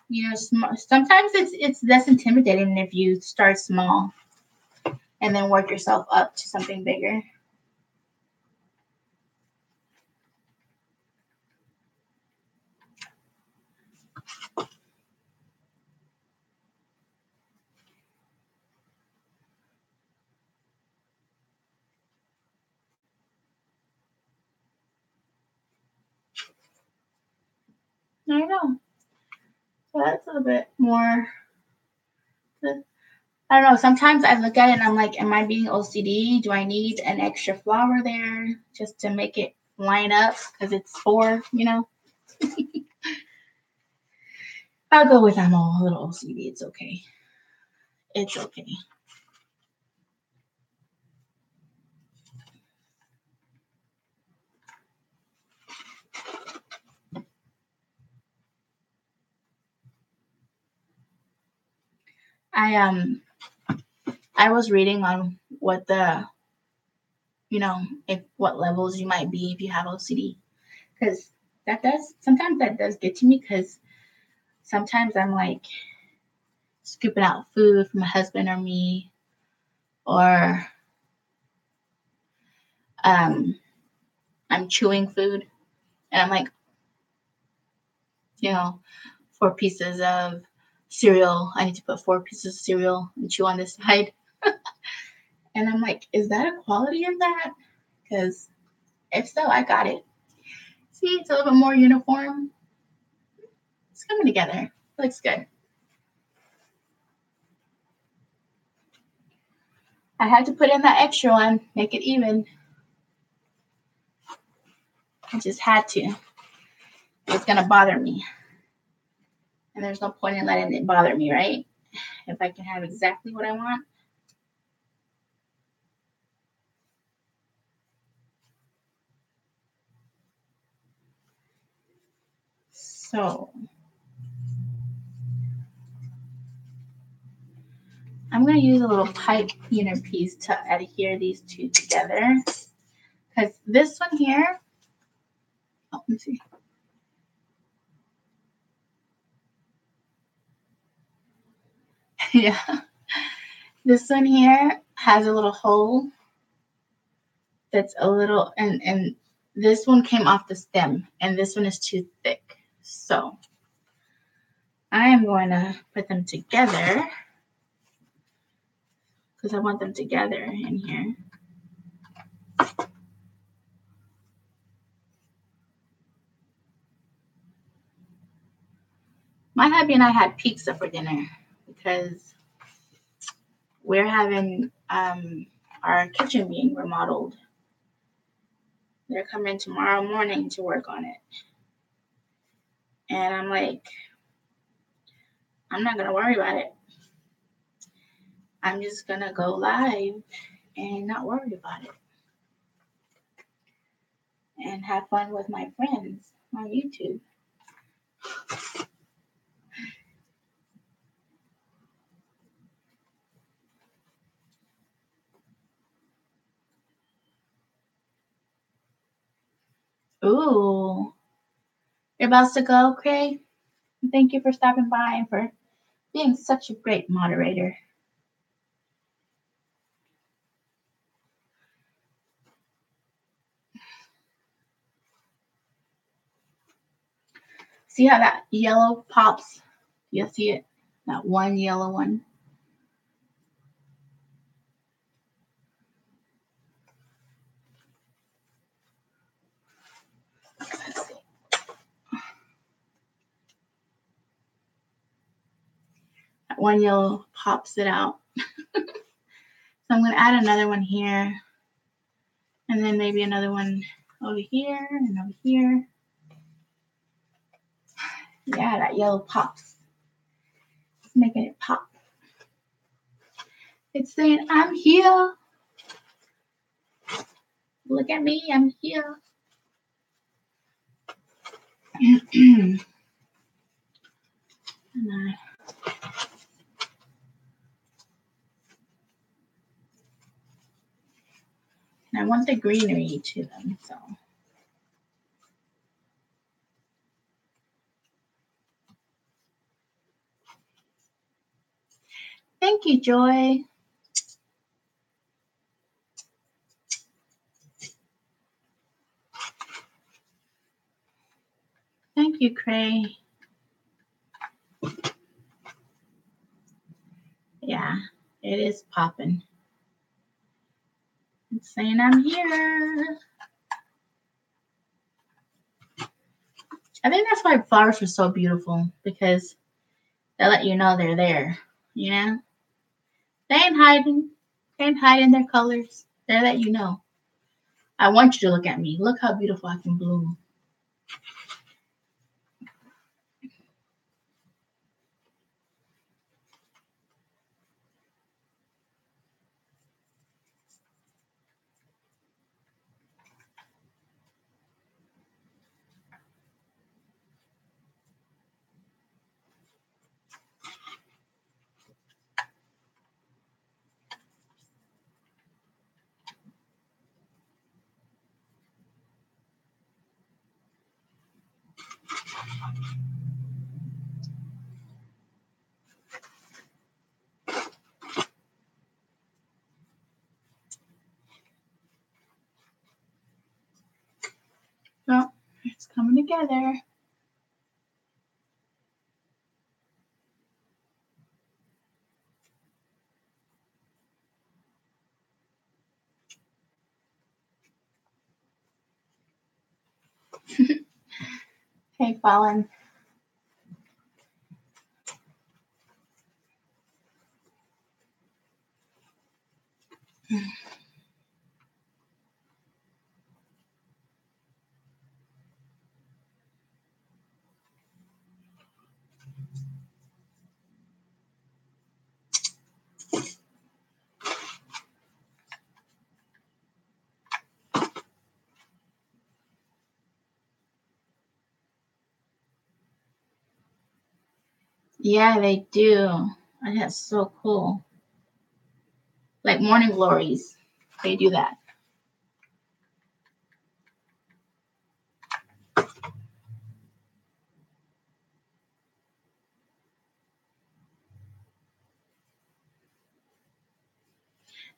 You know, sometimes it's less intimidating if you start small and then work yourself up to something bigger. I know. So that's a little bit more. I don't know. Sometimes I look at it and I'm like, am I being OCD? Do I need an extra flower there just to make it line up because it's 4, you know? I'll go with I'm a little OCD. It's okay. It's okay. I was reading on what the if what levels you might be if you have OCD because that does get to me because sometimes I'm like scooping out food for my husband or me or um I'm chewing food and I'm like 4 pieces of cereal. I need to put 4 pieces of cereal and chew on this side. And I'm like, is that a quality of that? Because if so, I got it. See, it's a little bit more uniform. It's coming together. Looks good. I had to put in that extra one, make it even. I just had to. It's gonna bother me. And there's no point in letting it bother me, right? If I can have exactly what I want. So I'm gonna use a little pipe cleaner piece to adhere these two together. Because this one here, let me see. Yeah. This one here has a little hole that's a little, and this one came off the stem, and this one is too thick. So I am going to put them together because I want them together in here. My hubby and I had pizza for dinner because we're having our kitchen being remodeled. They're coming tomorrow morning to work on it. And I'm like, I'm not going to worry about it. I'm just going to go live and not worry about it. And have fun with my friends on YouTube. Ooh. You're about to go, Craig? Thank you for stopping by and for being such a great moderator. See how that yellow pops? You see it? That one yellow one. Let's see. That one yellow pops it out. So I'm going to add another one here. And then maybe another one over here and over here. Yeah, that yellow pops. It's making it pop. It's saying, I'm here. Look at me, I'm here. and I want the greenery to them, so. Thank you, Joy. Thank you, Cray. Yeah, it is popping. It's saying I'm here. I think that's why flowers are so beautiful, because they let you know they're there, you know? They ain't hiding. They ain't hiding their colors. They let you know. I want you to look at me. Look how beautiful I can bloom. So it's coming together. Hey, Fallen. Yeah, they do. And that's so cool. Like morning glories. They do that.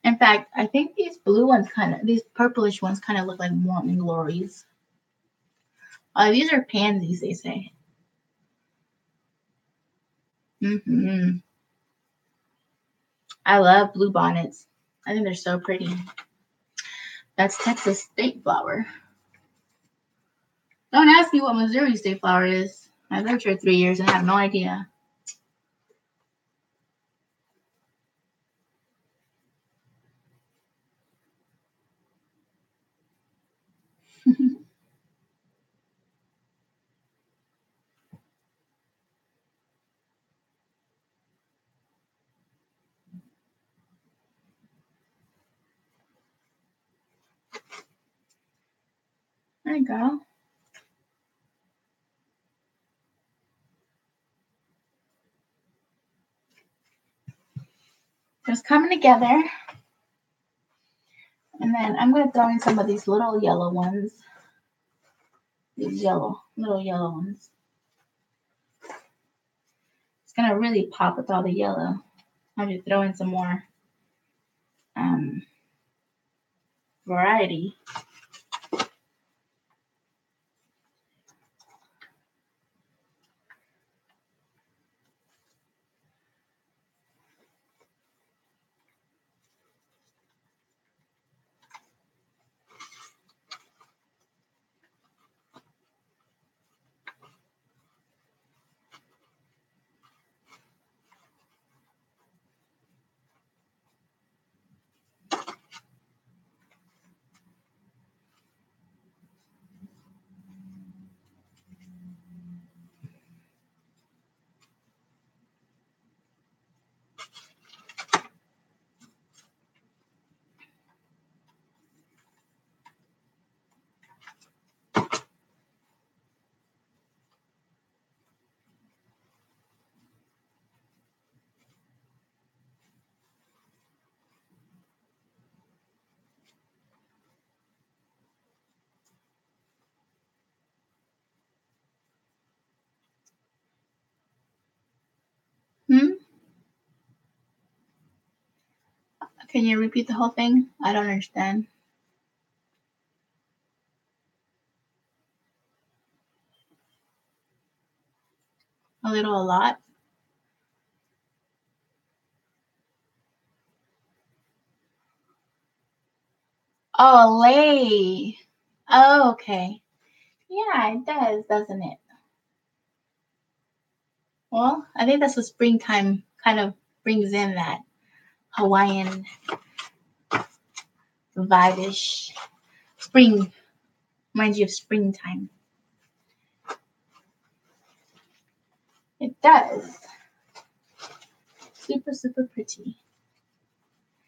In fact, I think these blue ones these purplish ones kind of look like morning glories. These are pansies, they say. Mm-hmm. I love blue bonnets. I think they're so pretty. That's Texas state flower. Don't ask me what Missouri state flower is. I lived here 3 years and have no idea. There you go. Just coming together. And then I'm going to throw in some of these little yellow ones. These little yellow ones. It's going to really pop with all the yellow. I'm going to throw in some more variety. Can you repeat the whole thing? I don't understand. A little, a lot? Oh, lay. Oh, okay. Yeah, it does, doesn't it? Well, I think that's what springtime kind of brings in, that Hawaiian vibe-ish. Spring reminds you of springtime. It does. Super, super pretty.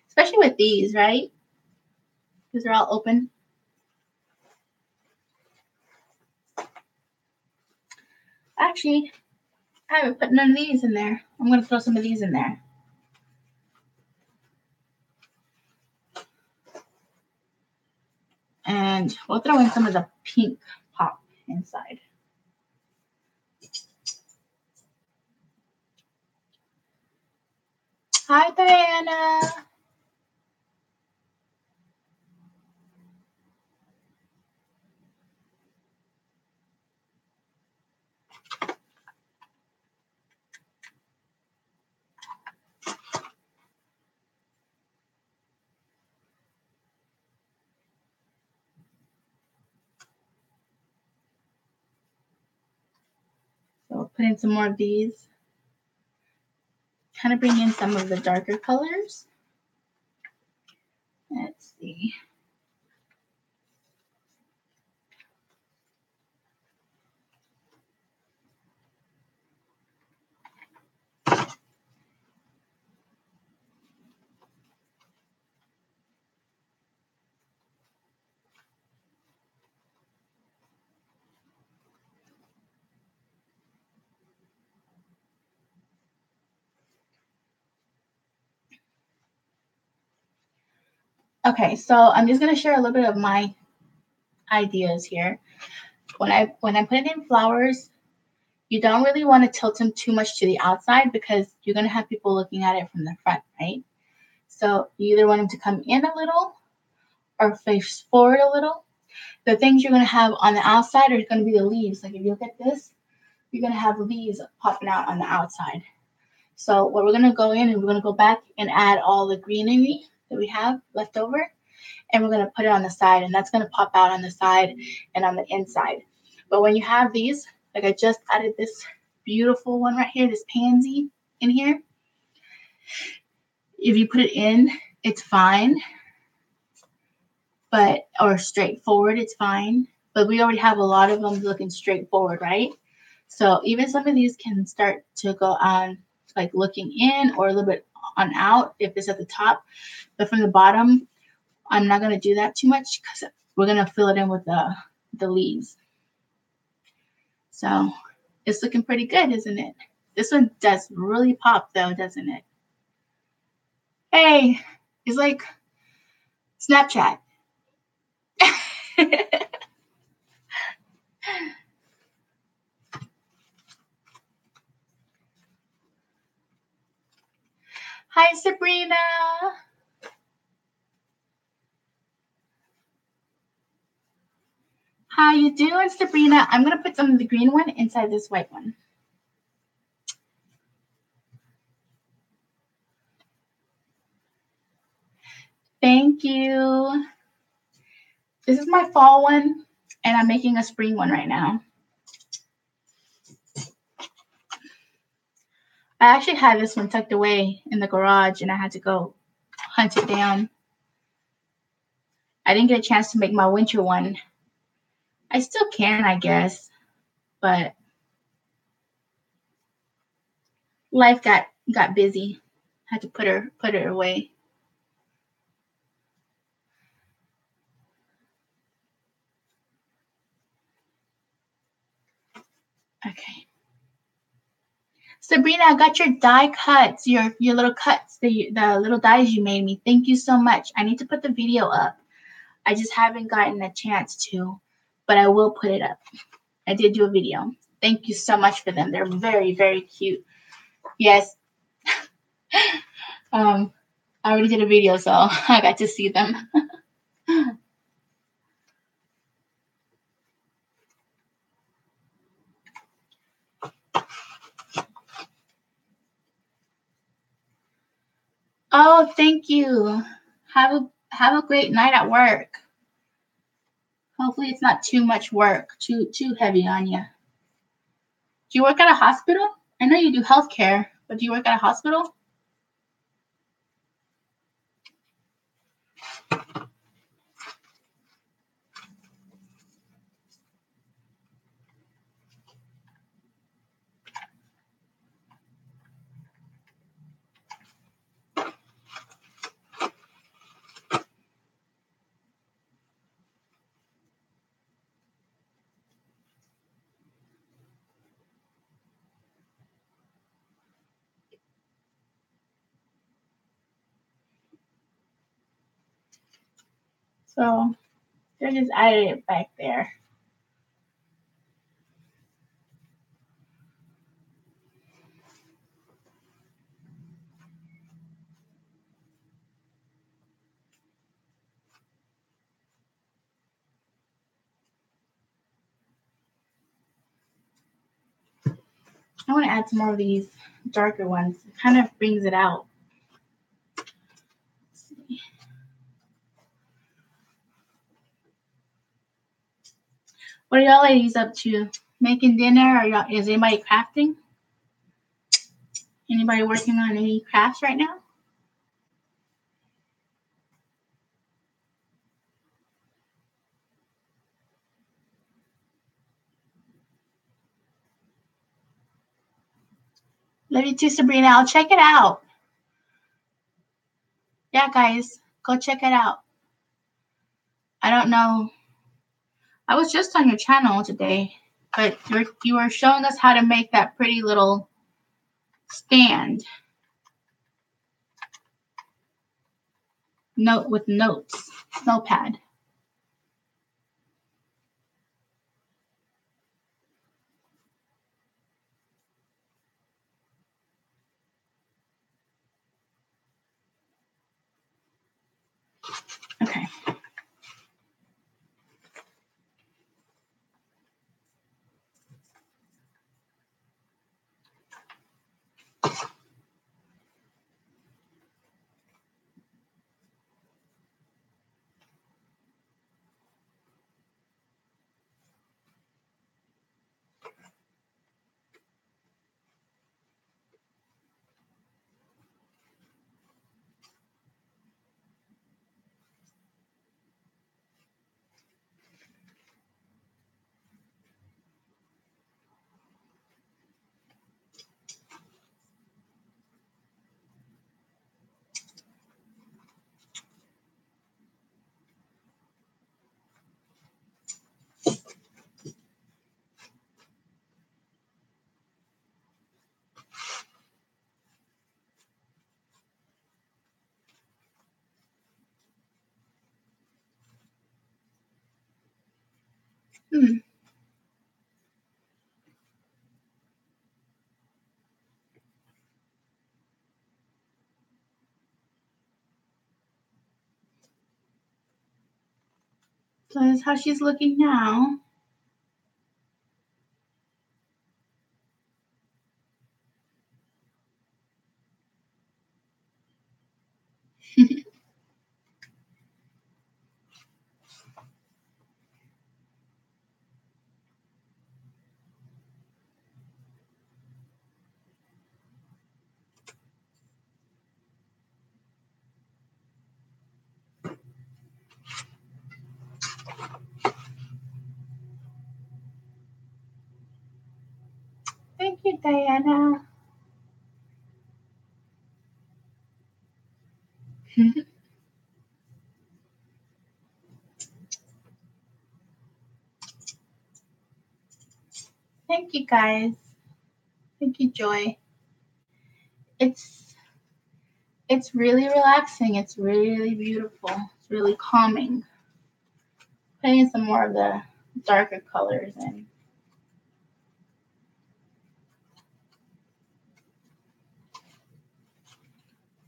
Especially with these, right? Because they're all open. Actually, I haven't put none of these in there. I'm going to throw some of these in there. And we'll throw in some of the pink pop inside. Hi, Diana. So we'll put in some more of these. Kind of bring in some of the darker colors. Let's see. Okay, so I'm just gonna share a little bit of my ideas here. When I put it in flowers, you don't really want to tilt them too much to the outside because you're gonna have people looking at it from the front, right? So you either want them to come in a little or face forward a little. The things you're gonna have on the outside are gonna be the leaves. Like if you look at this, you're gonna have leaves popping out on the outside. So what we're gonna go in and we're gonna go back and add all the greenery that we have left over, and we're gonna put it on the side, and that's gonna pop out on the side and on the inside. But when you have these, like I just added this beautiful one right here, this pansy in here. If you put it in, it's fine, but or straightforward, it's fine. But we already have a lot of them looking straightforward, right? So even some of these can start to go on like looking in or a little bit on out if it's at the top. But from the bottom, I'm not gonna do that too much because we're gonna fill it in with the leaves. So it's looking pretty good, isn't it? This one does really pop though, doesn't it? Hey, it's like Snapchat. Hi, Sabrina. How you doing, Sabrina? I'm gonna put some of the green one inside this white one. Thank you. This is my fall one, and I'm making a spring one right now. I actually had this one tucked away in the garage, and I had to go hunt it down. I didn't get a chance to make my winter one. I still can, I guess, but life got busy. Had to put it away. Okay. Sabrina, I got your die cuts, your little cuts, the little dies you made me. Thank you so much. I need to put the video up. I just haven't gotten a chance to, but I will put it up. I did do a video. Thank you so much for them. They're very, very cute. Yes. I already did a video, so I got to see them. Oh, thank you. Have a great night at work. Hopefully it's not too much work, too heavy on you. Do you work at a hospital? I know you do healthcare, but do you work at a hospital? So they just added it back there. I want to add some more of these darker ones. It kind of brings it out. What are y'all ladies up to? Making dinner, or y'all, is anybody crafting? Anybody working on any crafts right now? Love you too, Sabrina. I'll check it out. Yeah, guys, go check it out. I don't know. I was just on your channel today, but you were showing us how to make that pretty little stand note with notes, notepad. Okay. Hmm. So that's how she's looking now. Thank you, Diana. Thank you, guys. Thank you, Joy. It's it's really relaxing. It's really beautiful. It's really calming. Putting some more of the darker colors in.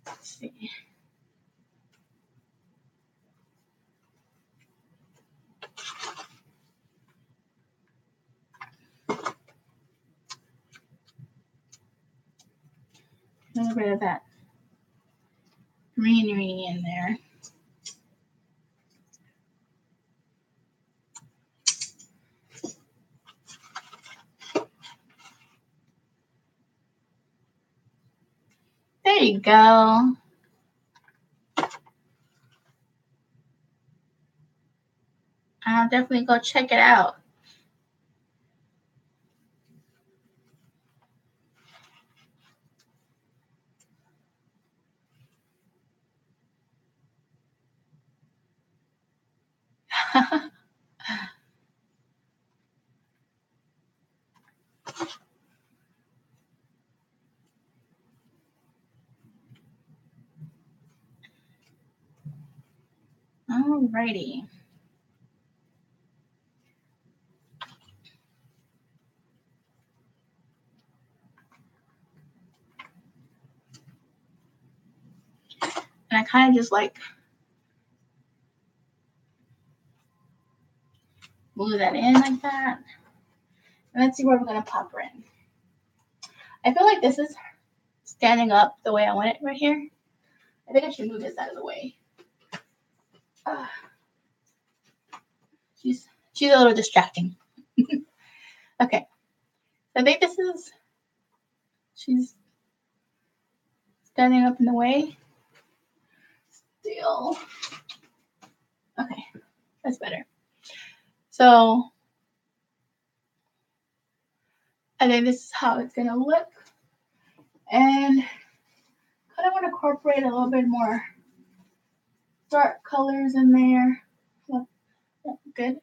Let's see. A little bit of that greenery in there. There you go. I'll definitely go check it out. Alrighty. And I kind of just like glue that in like that. And let's see where we're going to pop her in. I feel like this is standing up the way I want it right here. I think I should move this out of the way. She's a little distracting. Okay. I think this is, she's standing up in the way. Still. Okay. That's better. So I think this is how it's going to look. And kind of want to incorporate a little bit more dark colors in there. Good.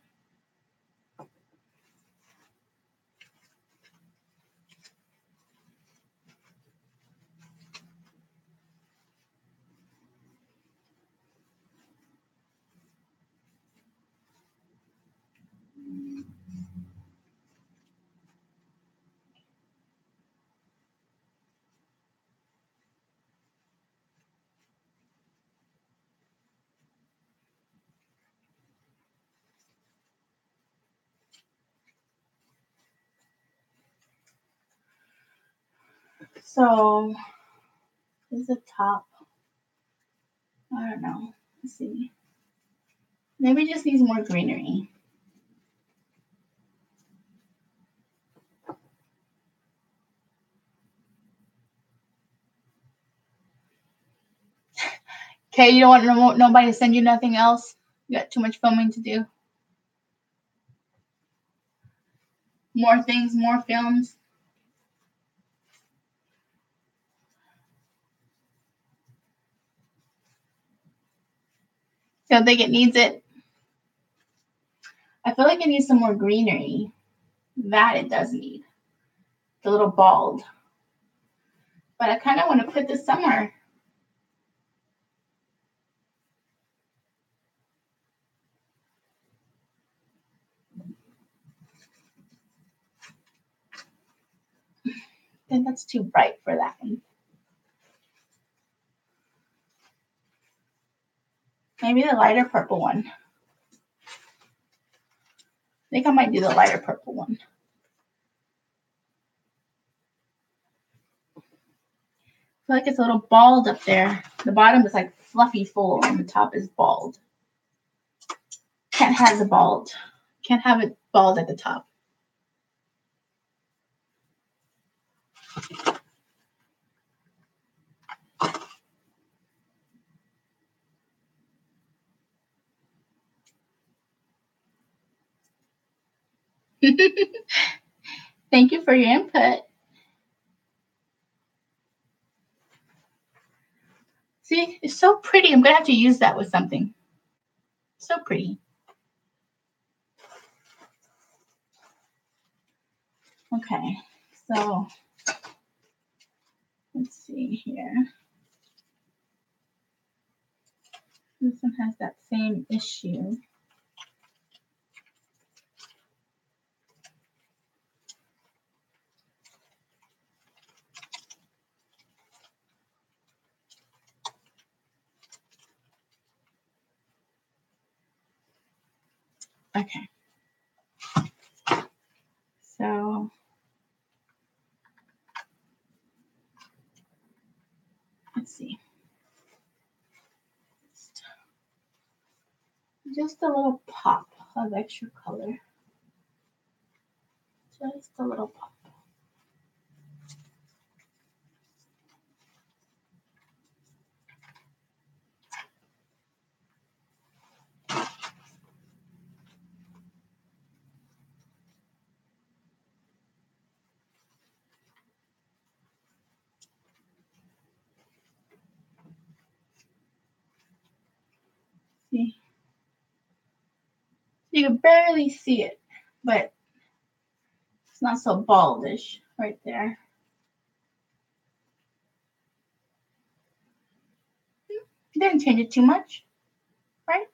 So this is the top. I don't know. Let's see. Maybe it just needs more greenery. Okay, you don't want nobody to send you nothing else? You got too much filming to do? More things, more films? You don't think it needs it? I feel like it needs some more greenery. That it does need. The little bald. But I kind of want to put this somewhere. I think that's too bright for that one. Maybe the lighter purple one. I think I might do the lighter purple one. I feel like it's a little bald up there. The bottom is like fluffy full and the top is bald. Can't have the bald. Can't have it bald at the top. Thank you for your input. See, it's so pretty. I'm going to have to use that with something. So pretty. Okay, so let's see here. This one has that same issue. Okay. So Just a little pop of extra color. Just a little pop. See? You can barely see it, but it's not so baldish right there. Didn't change it too much, right?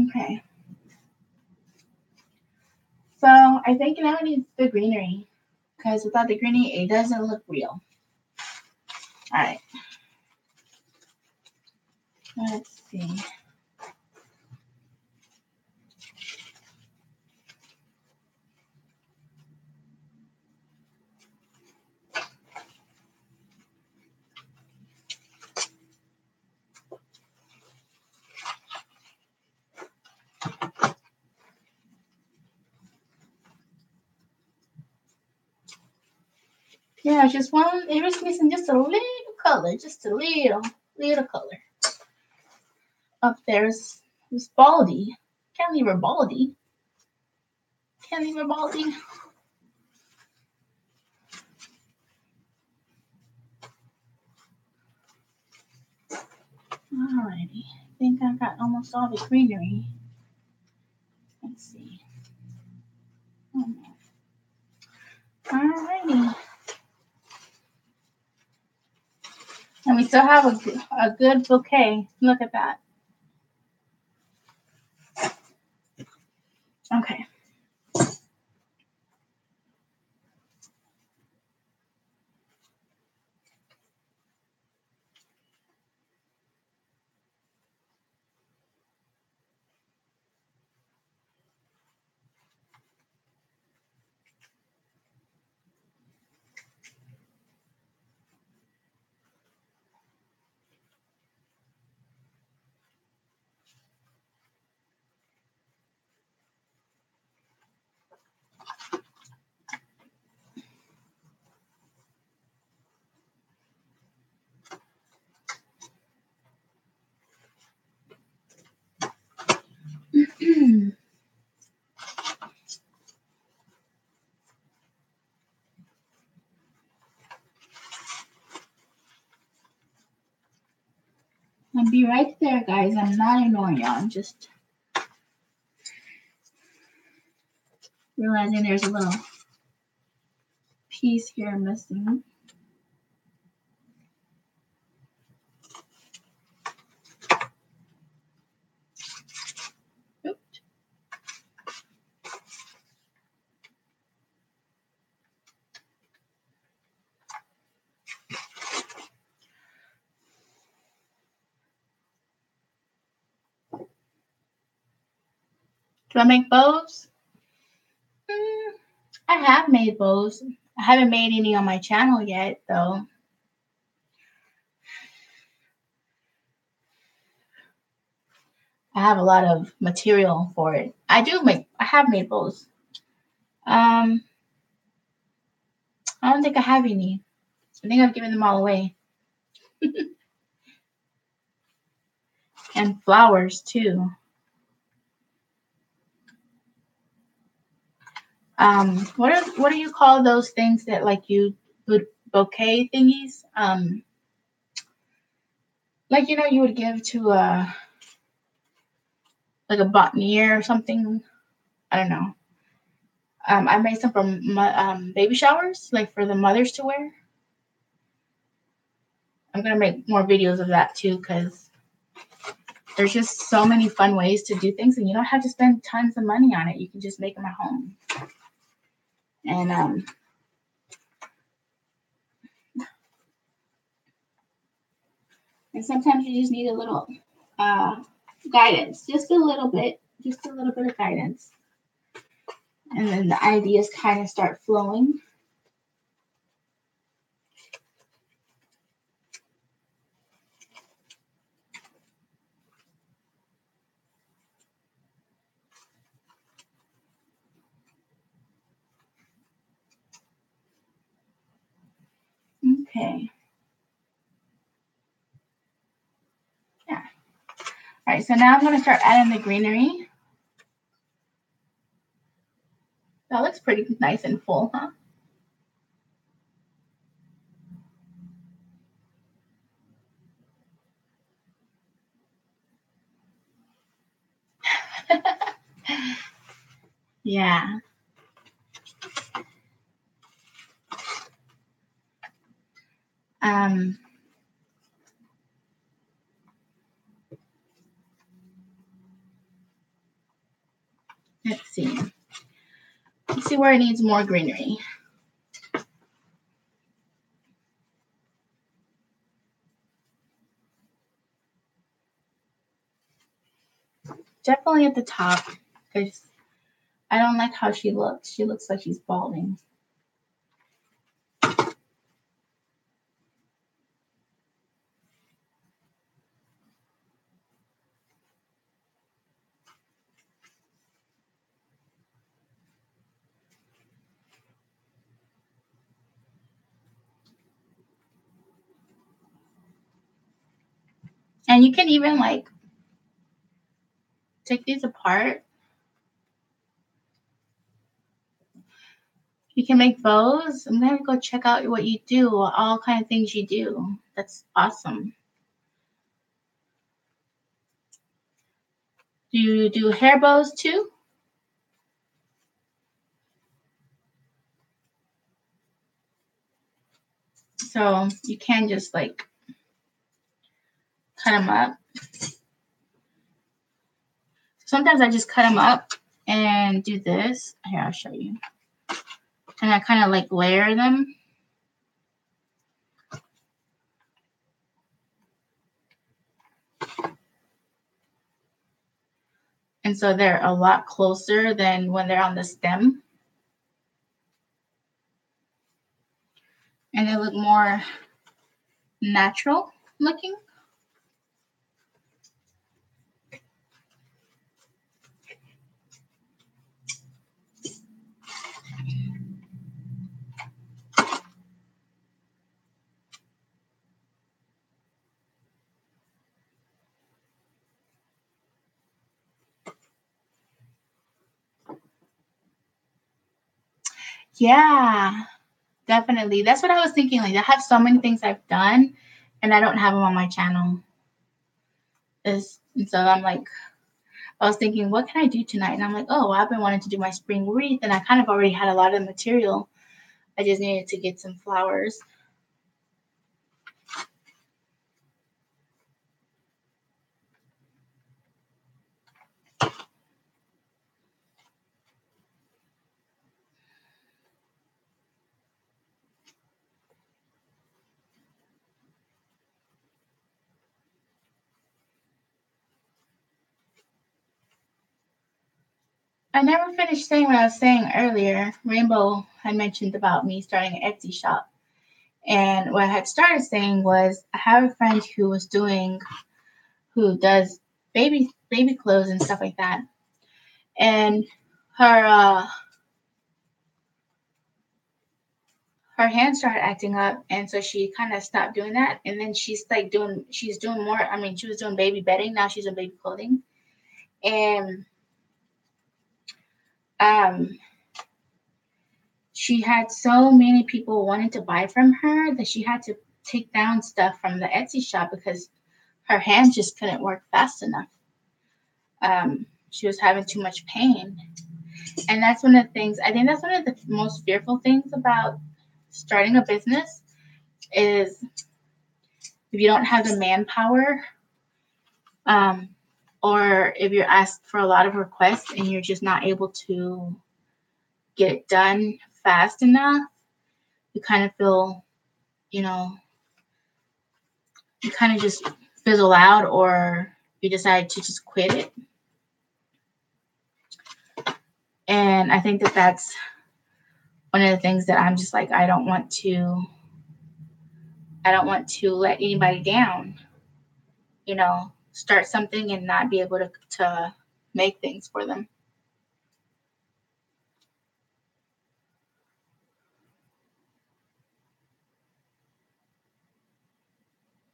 Okay. So I think now it needs the greenery because without the greenery, it doesn't look real. All right. Let's see. Yeah, just one. It was missing just a little color, just a little color. Up there's baldy. Can't leave her baldy. Can't leave her baldy. Alrighty. I think I got almost all the greenery. Let's see. Oh, no. Alrighty. And we still have a good bouquet. Look at that. Okay. I'll be right there, guys. I'm not ignoring y'all. I'm just realizing there's a little piece here missing. Oops. Do I make bows? I have made bows. I haven't made any on my channel yet, though. I have a lot of material for it. I have made bows. I don't think I have any. I think I've given them all away. And flowers too. What do you call those things that like you bouquet thingies? Like you would give to a like a botanier or something. I don't know. I made some for baby showers, like for the mothers to wear. I'm gonna make more videos of that too, because there's just so many fun ways to do things, and you don't have to spend tons of money on it. You can just make them at home. And And sometimes you just need a little guidance, just a little bit of guidance. And then the ideas kind of start flowing. Okay. Yeah. All right, so now I'm going to start adding the greenery. That looks pretty nice and full, huh? Yeah. Um, let's see. Let's see where it needs more greenery. Definitely at the top, because I don't like how she looks. She looks like she's balding. And you can even like take these apart. You can make bows. I'm gonna go check out what you do, all kind of things you do. That's awesome. Do you do hair bows too? So you can just like cut them up. Sometimes I just cut them up and do this. Here, I'll show you. And I kind of like layer them. And so they're a lot closer than when they're on the stem. And they look more natural looking. Yeah, definitely. That's what I was thinking. Like, I have so many things I've done, and I don't have them on my channel. And so I'm like, I was thinking, what can I do tonight? And I'm like, oh, I've been wanting to do my spring wreath, and I kind of already had a lot of the material. I just needed to get some flowers. I never finished saying what I was saying earlier. Rainbow had mentioned about me starting an Etsy shop. And what I had started saying was I have a friend who does baby clothes and stuff like that. And her her hands started acting up, and so she kind of stopped doing that. And then she's doing more. I mean, she was doing baby bedding, now she's doing baby clothing. And um she had so many people wanting to buy from her that she had to take down stuff from the Etsy shop because her hands just couldn't work fast enough. She was having too much pain. And that's one of the things, I think that's one of the most fearful things about starting a business is if you don't have the manpower, um, or if you're asked for a lot of requests and you're just not able to get it done fast enough, you kind of feel, you know, you kind of just fizzle out or you decide to just quit it. And I think that that's one of the things that I'm just like, I don't want to let anybody down, start something and not be able to make things for them.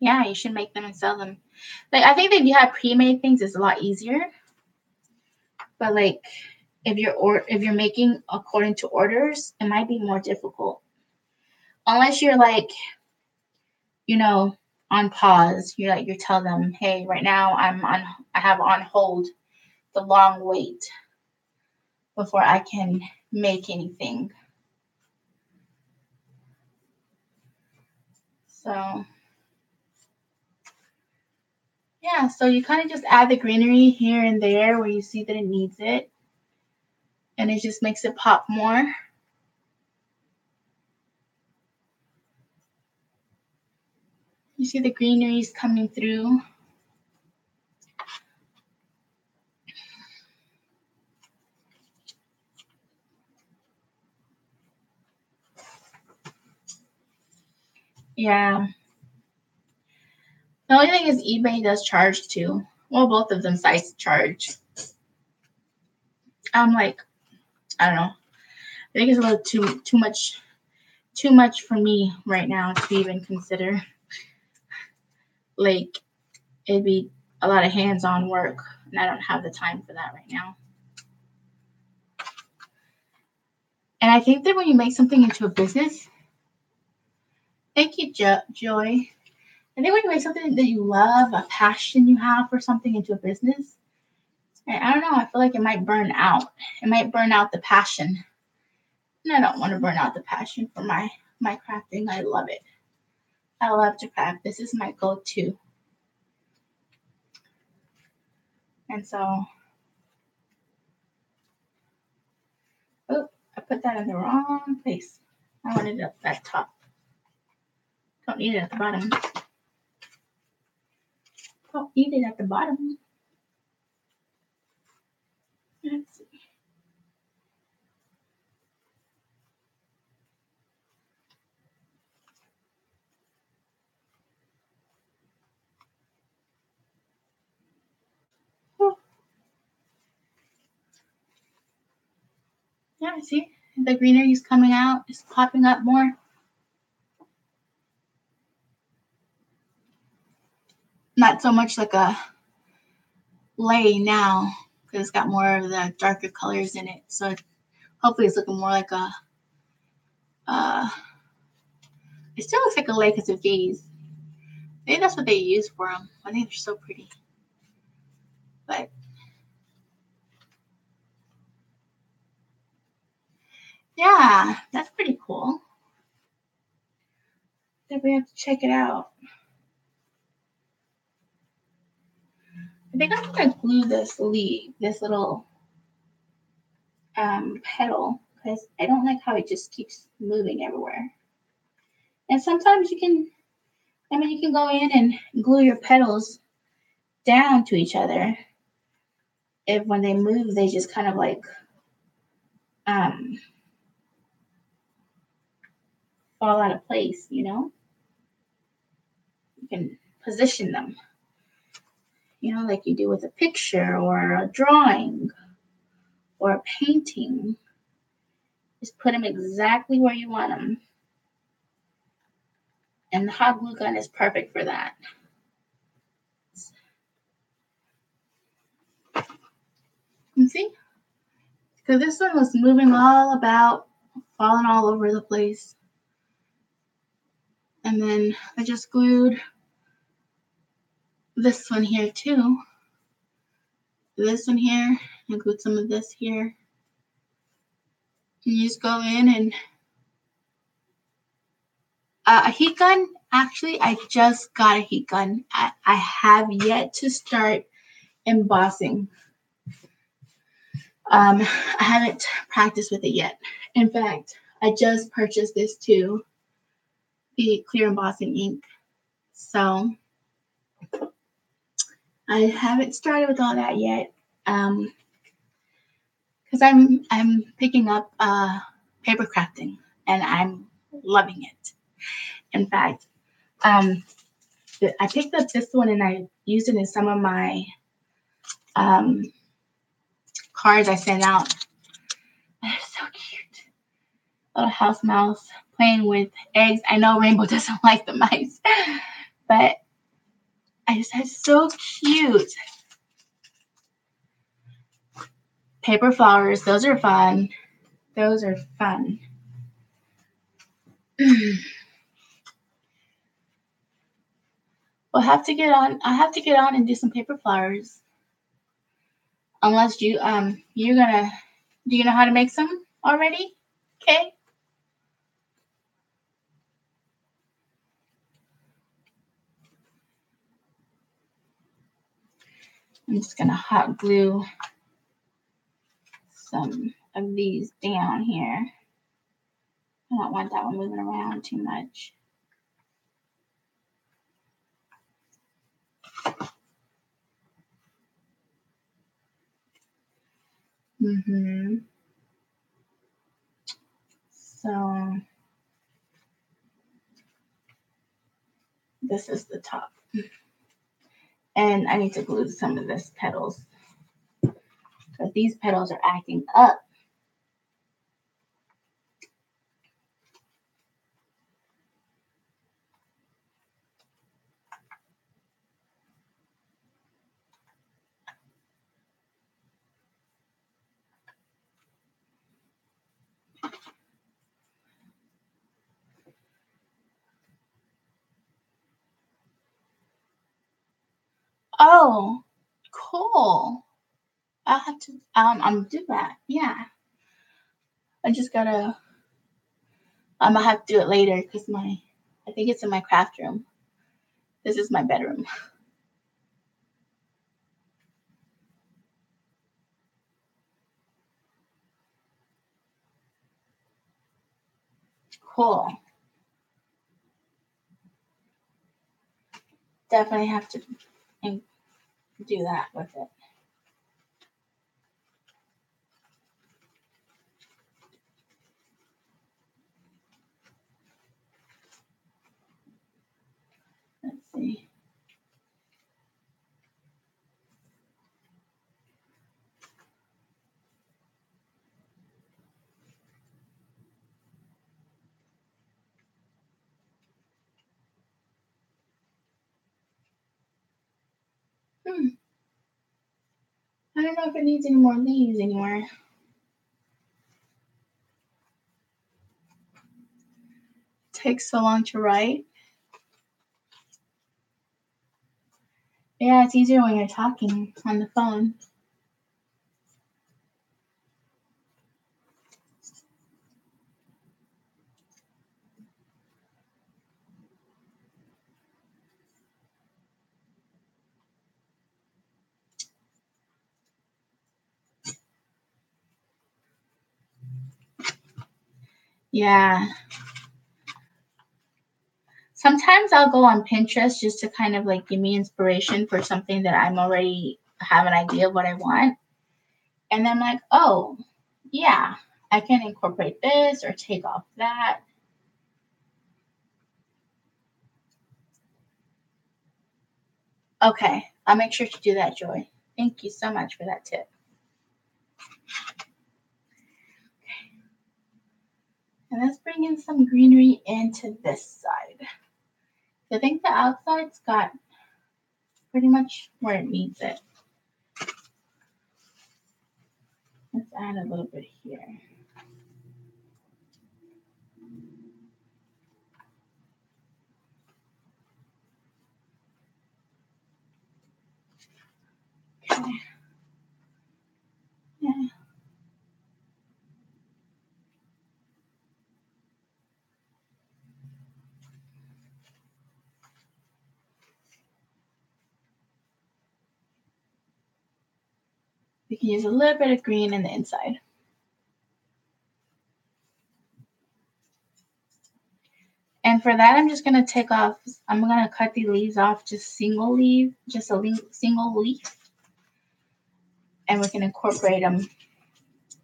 Yeah, you should make them and sell them. Like, I think that if you have pre-made things, it's a lot easier. But like, if you're making according to orders, it might be more difficult. Unless you're like, on pause. You tell them, hey, right now I have on hold the long wait before I can make anything. So yeah, so you kind of just add the greenery here and there where you see that it needs it. And it just makes it pop more. You see the greenery's coming through. Yeah. The only thing is eBay does charge too. Well, both of them sites charge. I'm like, I don't know. I think it's a little too much for me right now to even consider. Like, it'd be a lot of hands-on work, and I don't have the time for that right now. And I think that when you make something into a business, thank you, Joy. I think when you make something that you love, a passion you have for something into a business, I don't know, I feel like it might burn out. It might burn out the passion. And I don't want to burn out the passion for my crafting. I love it. I love to craft. This is my go-to. And so, oh, I put that in the wrong place. I wanted it up at the top. Don't need it at the bottom. Don't need it at the bottom. Let's see. Oh. Yeah, see? The greenery is coming out. It's popping up more. Not so much like a lay now, because it's got more of the darker colors in it. So hopefully it's looking more like a, it still looks like a lay because of these. Maybe that's what they use for them. I think they're so pretty. But yeah, that's pretty cool. Then we have to check it out. I think I'm gonna glue this leaf, this little petal, because I don't like how it just keeps moving everywhere. And sometimes you can go in and glue your petals down to each other. If when they move, they just kind of like fall out of place, You can position them, like you do with a picture or a drawing or a painting. Just put them exactly where you want them. And the hot glue gun is perfect for that. You see? Because this one was moving all about, falling all over the place. And then I just glued this one here too. This one here. I glued some of this here. And you just go in and a heat gun. Actually, I just got a heat gun. I have yet to start embossing. I haven't practiced with it yet. In fact, I just purchased this too, the clear embossing ink. So I haven't started with all that yet. Because I'm picking up paper crafting and I'm loving it. In fact, um, I picked up this one and I used it in some of my um, cards I sent out. They're so cute. Little house mouse playing with eggs. I know Rainbow doesn't like the mice, but I just had so cute. Paper flowers. Those are fun. Those are fun. We'll have to get on. I have to get on and do some paper flowers. Unless you're gonna. Do you know how to make some already? Okay. I'm just gonna hot glue some of these down here. I don't want that one moving around too much. So this is the top. And I need to glue some of this petals. Because these petals are acting up. Oh, cool. I'll have to I'm do that. Yeah. I just gotta I'm gonna have to do it later because I think it's in my craft room. This is my bedroom. Cool. Definitely have to do that with it. Let's see. I don't know if it needs any more leaves anymore. Takes so long to write. Yeah, it's easier when you're talking on the phone. Yeah. Sometimes I'll go on Pinterest just to kind of like give me inspiration for something that I'm already have an idea of what I want. And then I'm like, oh, yeah, I can incorporate this or take off that. Okay, I'll make sure to do that, Joy. Thank you so much for that tip. And let's bring in some greenery into this side. I think the outside's got pretty much where it needs it. Let's add a little bit here. Okay. Yeah. We can use a little bit of green in the inside. And And for that, I'm just going to I'm going to cut the leaves off, just single single leaf. And we can incorporate them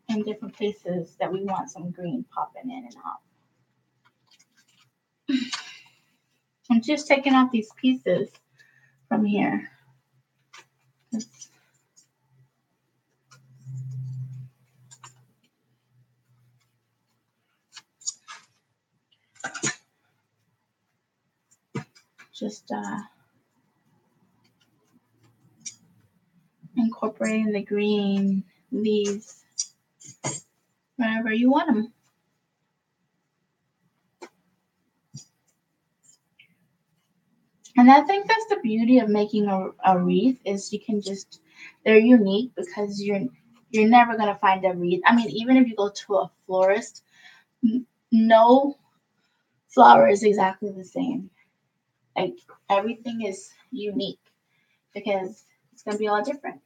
in different places that we want some green popping in and out. I'm just taking off these pieces from here. Just incorporating the green leaves wherever you want them. And I think that's the beauty of making a wreath is they're unique because you're never going to find a wreath. I mean, even if you go to a florist, no flower is exactly the same. Like everything is unique because it's going to be all different.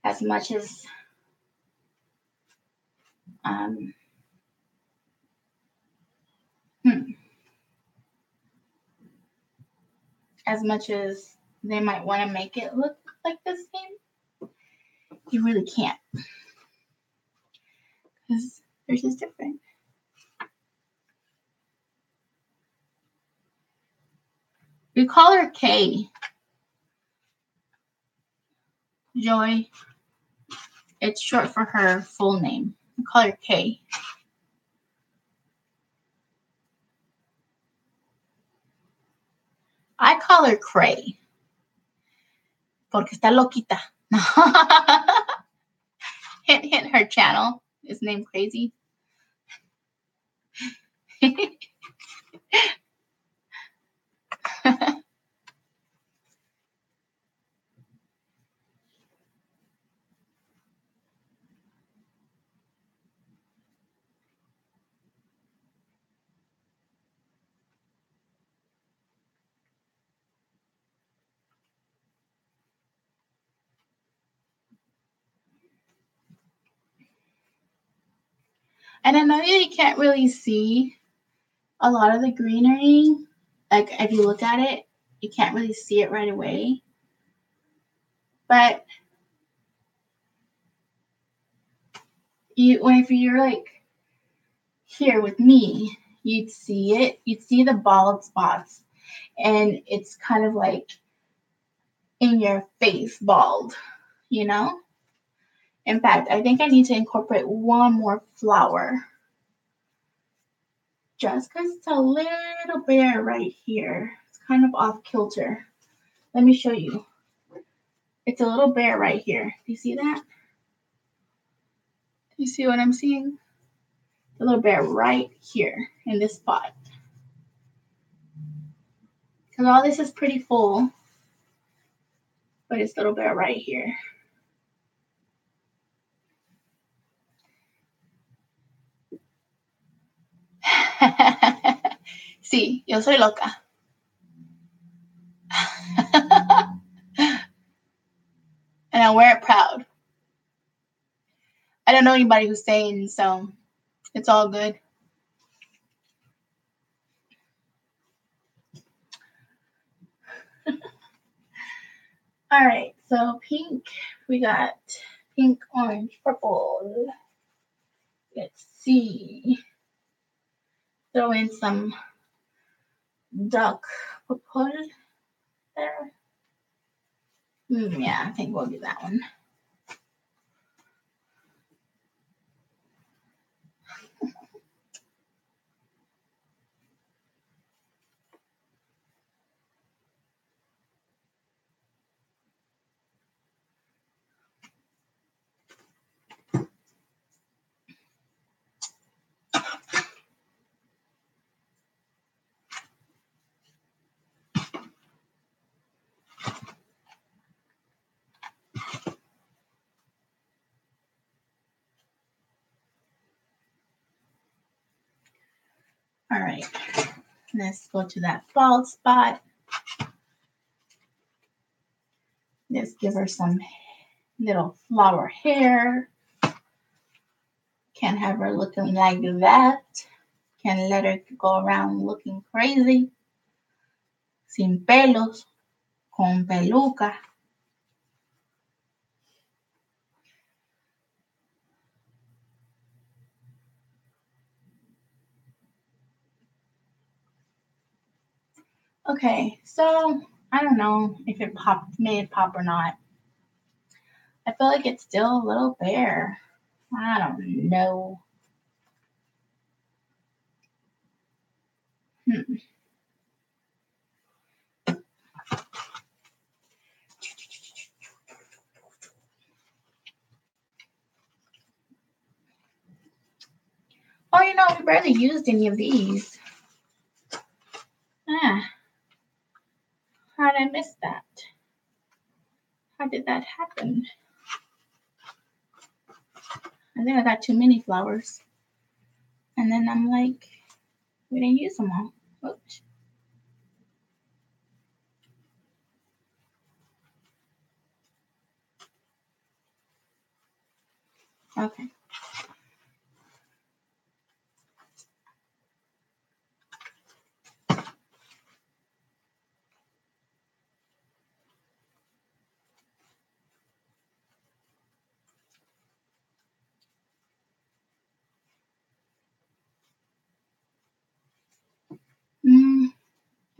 As much as as much as they might want to make it look like the same, you really can't because they're just different. We call her Kay. Joy. It's short for her full name. We call her Kay. I call her Cray. Porque está loquita. Hint, her channel is named Crazy. And I know you can't really see a lot of the greenery. Like if you look at it, you can't really see it right away. But if you're like here with me, you'd see it. You'd see the bald spots. And it's kind of like in your face bald, you know? In fact, I think I need to incorporate one more flower. Just because it's a little bare right here. It's kind of off kilter. Let me show you. It's a little bare right here. Do you see that? Do you see what I'm seeing? A little bare right here in this spot. Because all this is pretty full. But it's a little bare right here. Sí, yo soy loca. And I wear it proud. I don't know anybody who's sane, so it's all good. All right, so pink. We got pink, orange, purple. Let's see. Throw in some dark purple there. Yeah, I think we'll do that one. All right, let's go to that bald spot. Let's give her some little flower hair. Can't have her looking like that. Can't let her go around looking crazy, sin pelos, con peluca. Okay, so I don't know if it made it pop or not. I feel like it's still a little bare. I don't know. Hmm. Oh, we barely used any of these. Ah, how did I miss that? How did that happen? I think I got too many flowers. And then I'm like, we didn't use them all. Oops. Okay.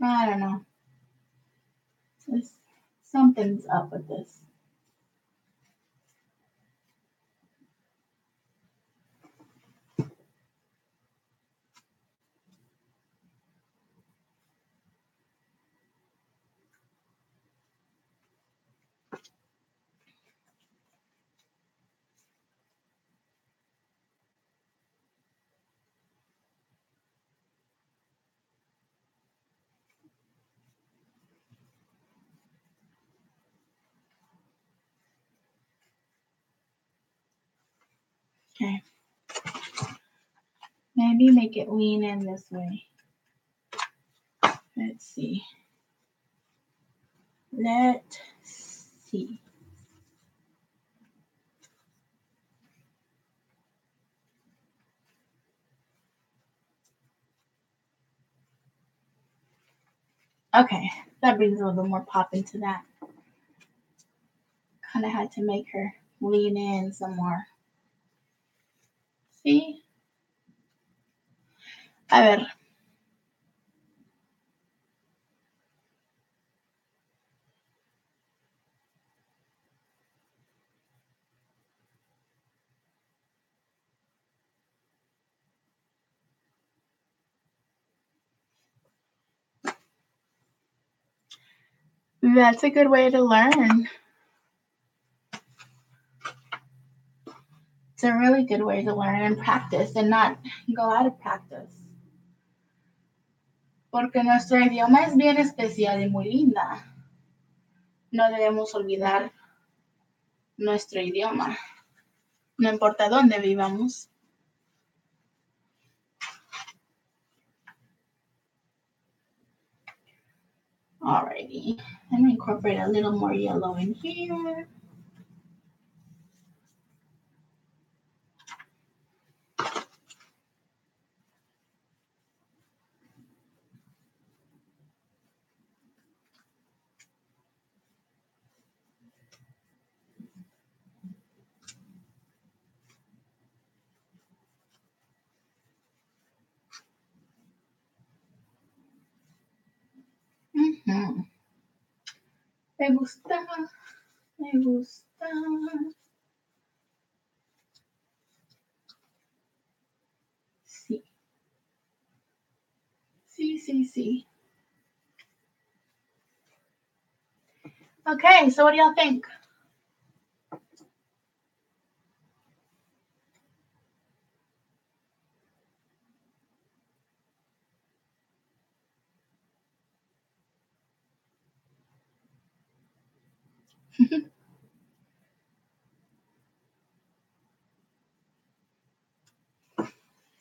I don't know. Something's up with this. Okay. Maybe make it lean in this way. Let's see. Let's see. Okay, that brings a little more pop into that. Kind of had to make her lean in some more. See? A ver. That's a good way to learn. It's a really good way to learn and practice and not go out of practice. Porque nuestro idioma es bien especial y muy linda. No debemos olvidar nuestro idioma. No importa dónde vivamos. Alrighty. Let me incorporate a little more yellow in here. Mm-hmm. Me gusta. Me gusta. Sí. Sí, sí, sí. Okay, so what do y'all think?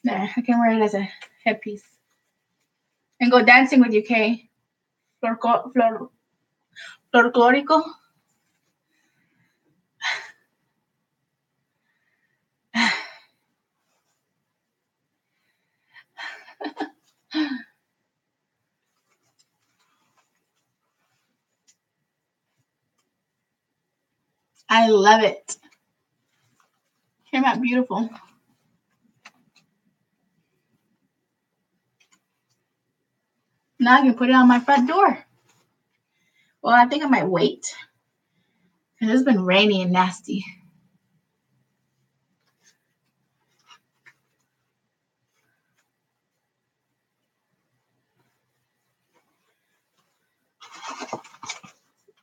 There, I can wear it as a headpiece. And go dancing with you, Kay. Folklorico. I love it. Came out beautiful. Now I can put it on my front door. Well, I think I might wait. Because it's been rainy and nasty.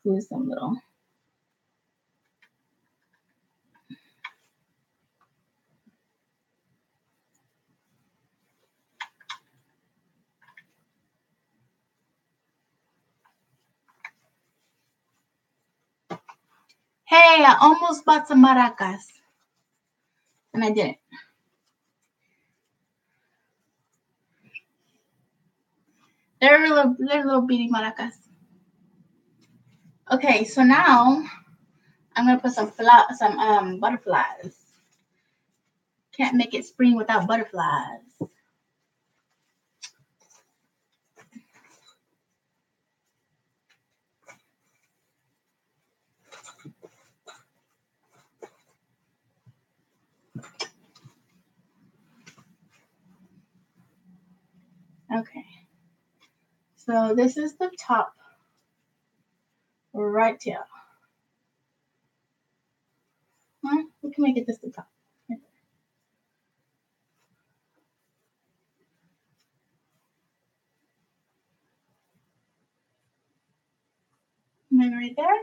Do some little. Hey, I almost bought some maracas. And I didn't. They're little bitty maracas. Okay, so now I'm gonna put some butterflies. Can't make it spring without butterflies. Okay. So this is the top right here. We can make it this the top. Maybe right there.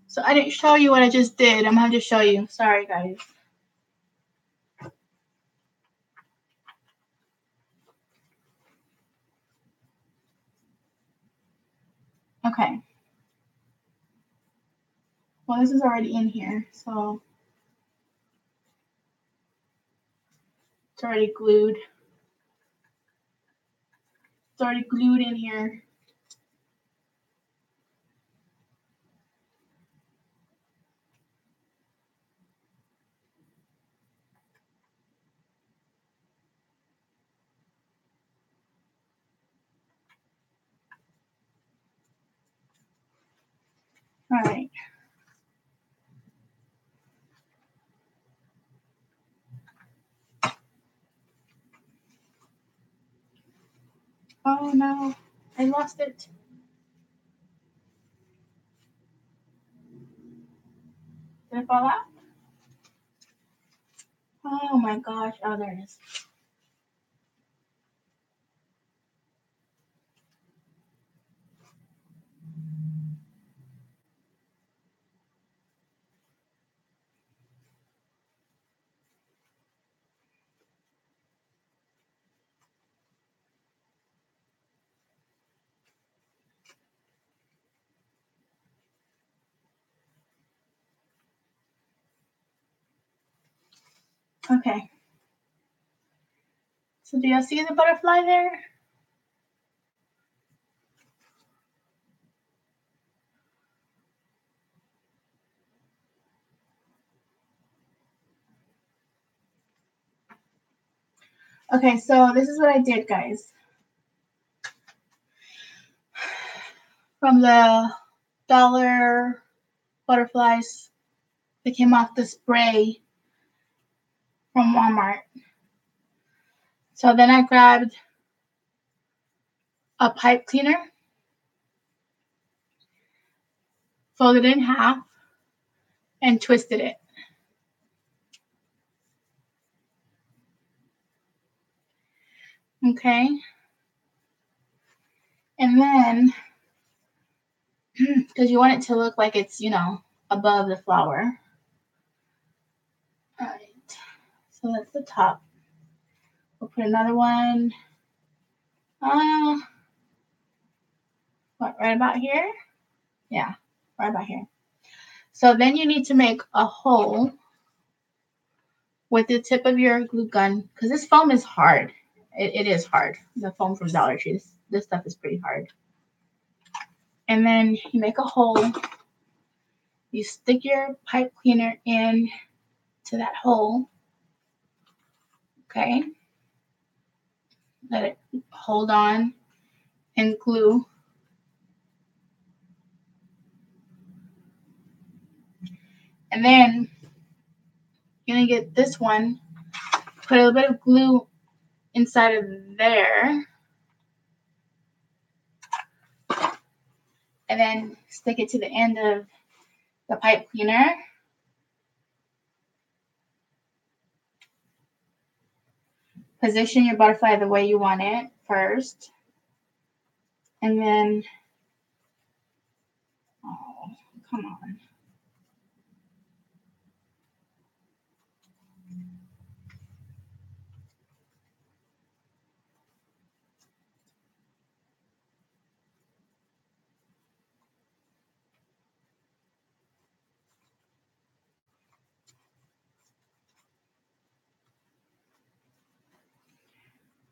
So I didn't show you what I just did. I'm gonna just show you. Sorry, guys. Okay. Well, this is already in here, so it's already glued. It's already glued in here. All right. Oh no, I lost it. Did it fall out? Oh my gosh. Oh, there it is. Okay. So do y'all see the butterfly there? Okay, so this is what I did, guys. From the dollar butterflies that came off the spray from Walmart. So then I grabbed a pipe cleaner, folded it in half, and twisted it. Okay. And then, because you want it to look like it's, above the flower. All right. So that's the top. We'll put another one. Right about here? Yeah, right about here. So then you need to make a hole with the tip of your glue gun, because this foam is hard. It is hard. The foam from Dollar Tree. This stuff is pretty hard. And then you make a hole. You stick your pipe cleaner in to that hole. Okay. Let it hold on and glue. And then you're going to get this one, put a little bit of glue inside of there, and then stick it to the end of the pipe cleaner. Position your butterfly the way you want it first. And then, oh, come on.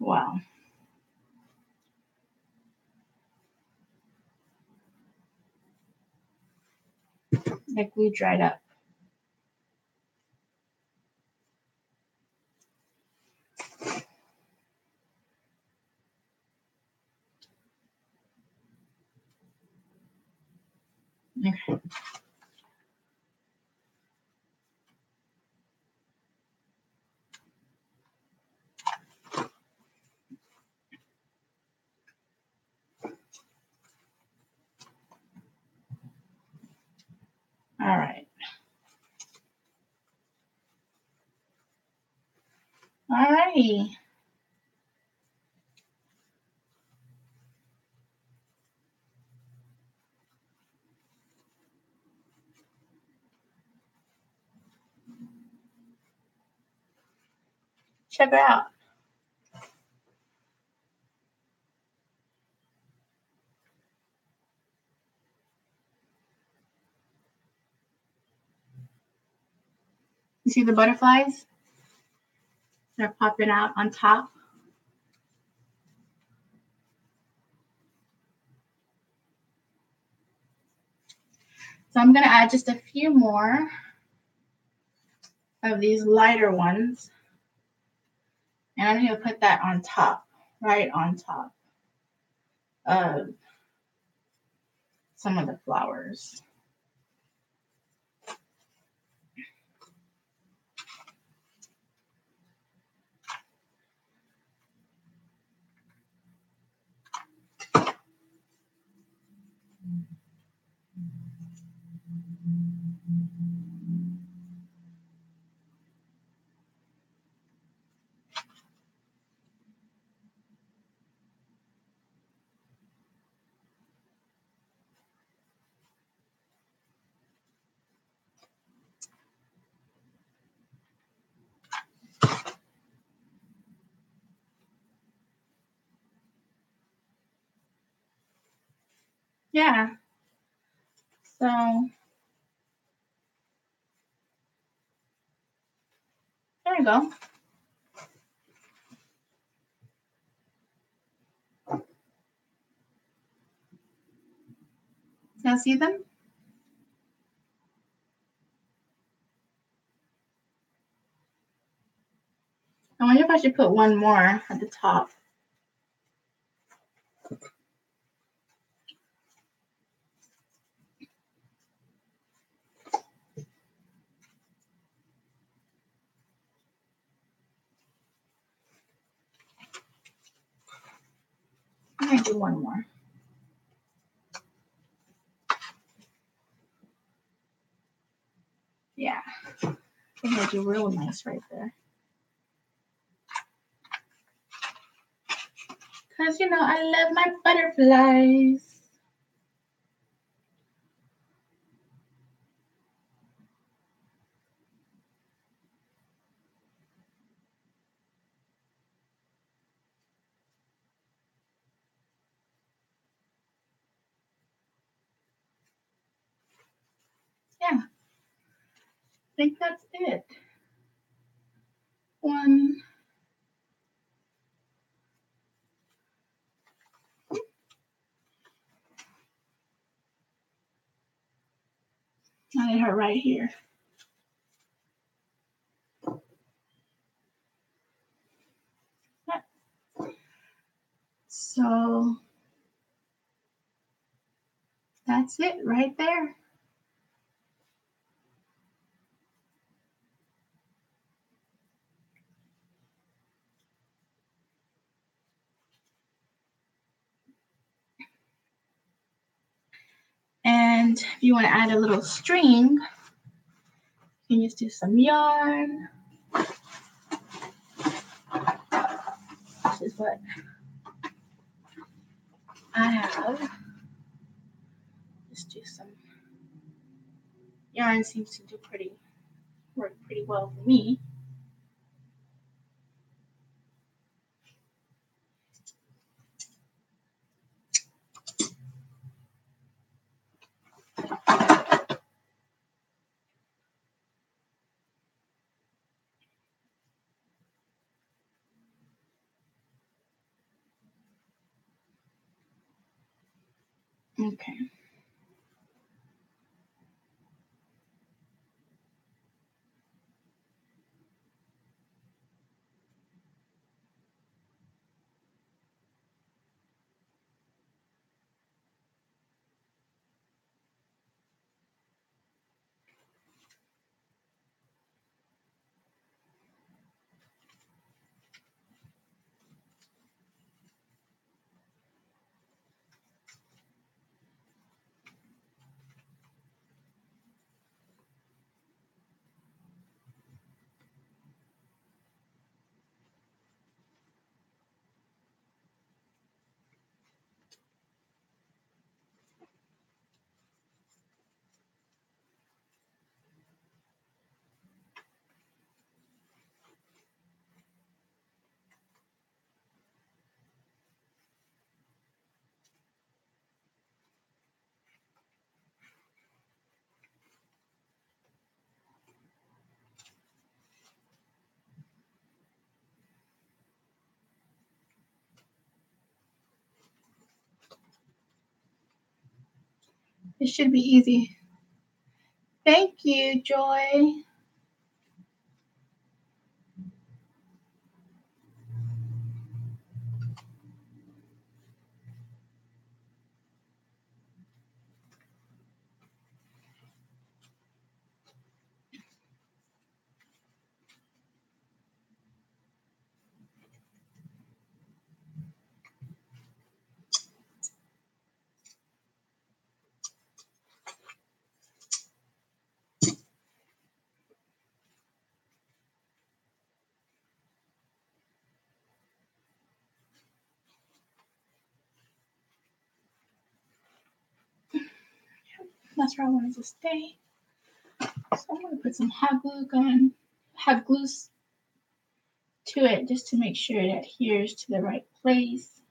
Wow. The glue dried up. Okay. All right. All righty. Check it out. You see the butterflies? They're popping out on top. So I'm going to add just a few more of these lighter ones. And I'm going to put that on top, right on top of some of the flowers. Yeah. So there you go. Now see them? I wonder if I should put one more at the top. gonna do one more. Yeah, I think I do real nice right there. Cause you know I love my butterflies. Yeah, I think that's it. One. I did her right here. So that's it right there. And if you want to add a little string, you can just do some yarn. This is what I have. Just do some yarn. Seems to work pretty well for me. Okay. It should be easy. Thank you, Joy. That's where I wanted to stay. So I'm gonna put some hot glue to it just to make sure it adheres to the right place.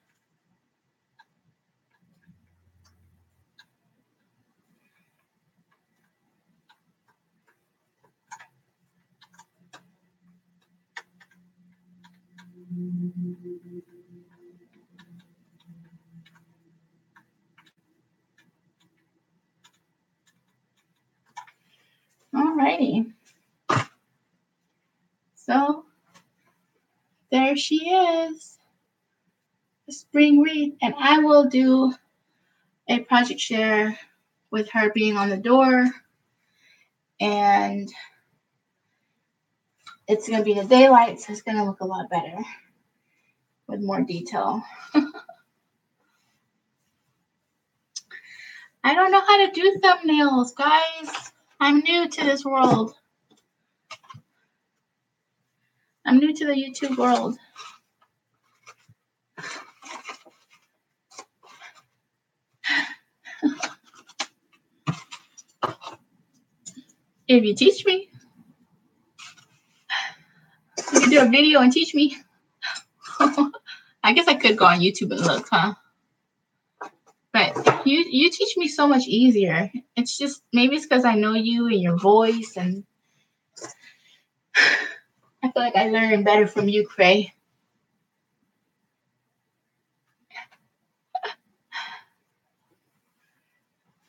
Alrighty. So there she is, the spring wreath, and I will do a project share with her being on the door, and it's gonna be the daylight, so it's gonna look a lot better with more detail. I don't know how to do thumbnails, guys. I'm new to this world. I'm new to the YouTube world. If you teach me, you can do a video and teach me. I guess I could go on YouTube and look, huh? But you teach me so much easier. It's just maybe it's because I know you and your voice, and I feel like I learn better from you, Cray.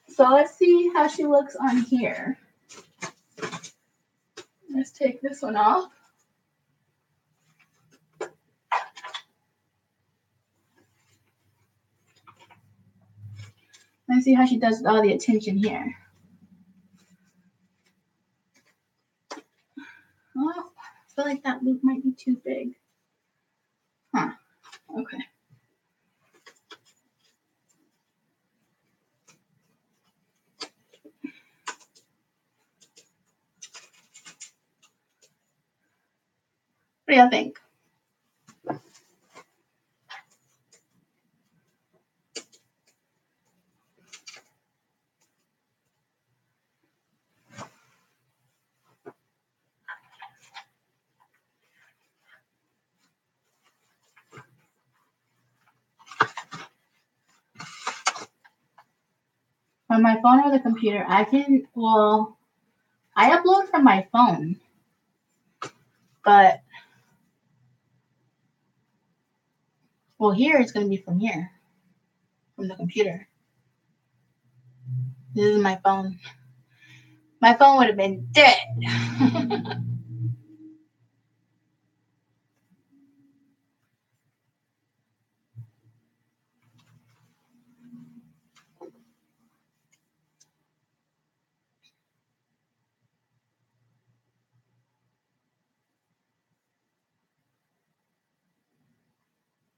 So let's see how she looks on here. Let's take this one off. Let's see how she does with all the attention here. Oh, I feel like that loop might be too big. Huh. Okay. What do y'all think? On my phone or the computer, I upload from my phone, but, here it's going to be from here, from the computer. This is my phone. My phone would have been dead.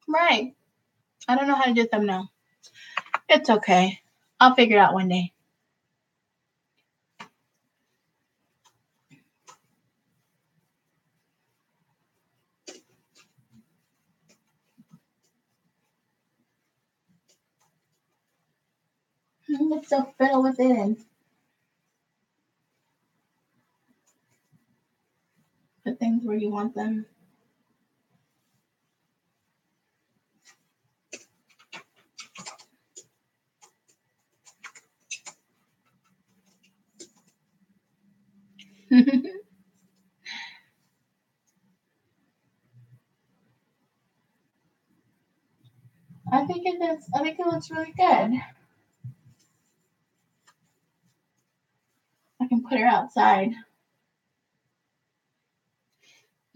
Right. I don't know how to do thumbnail. It's okay. I'll figure it out one day. Let's still fiddle with it and put things where you want them. I think it looks really good. I can put her outside.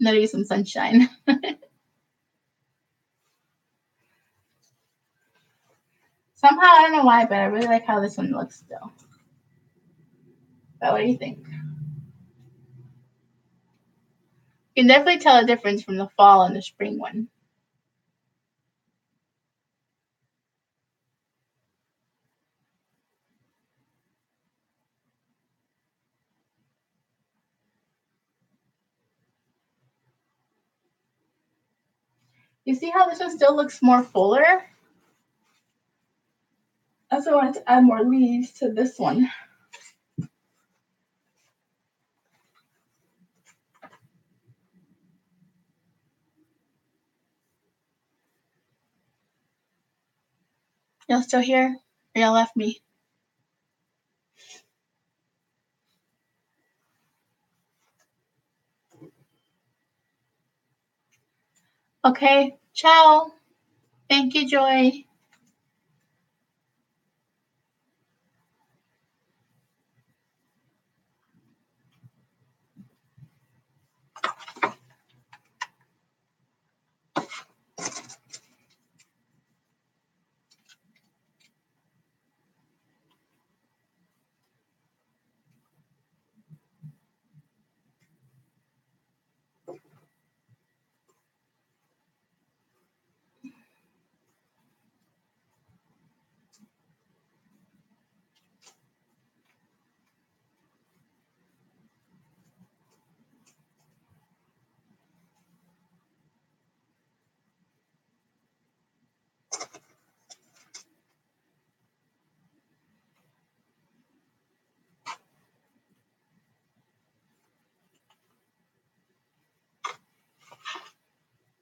Let her get some sunshine. Somehow, I don't know why, but I really like how this one looks still. But what do you think? You can definitely tell a difference from the fall and the spring one. You see how this one still looks more fuller? That's why I wanted to add more leaves to this one. Y'all still here? Or y'all left me? Okay, ciao. Thank you, Joy.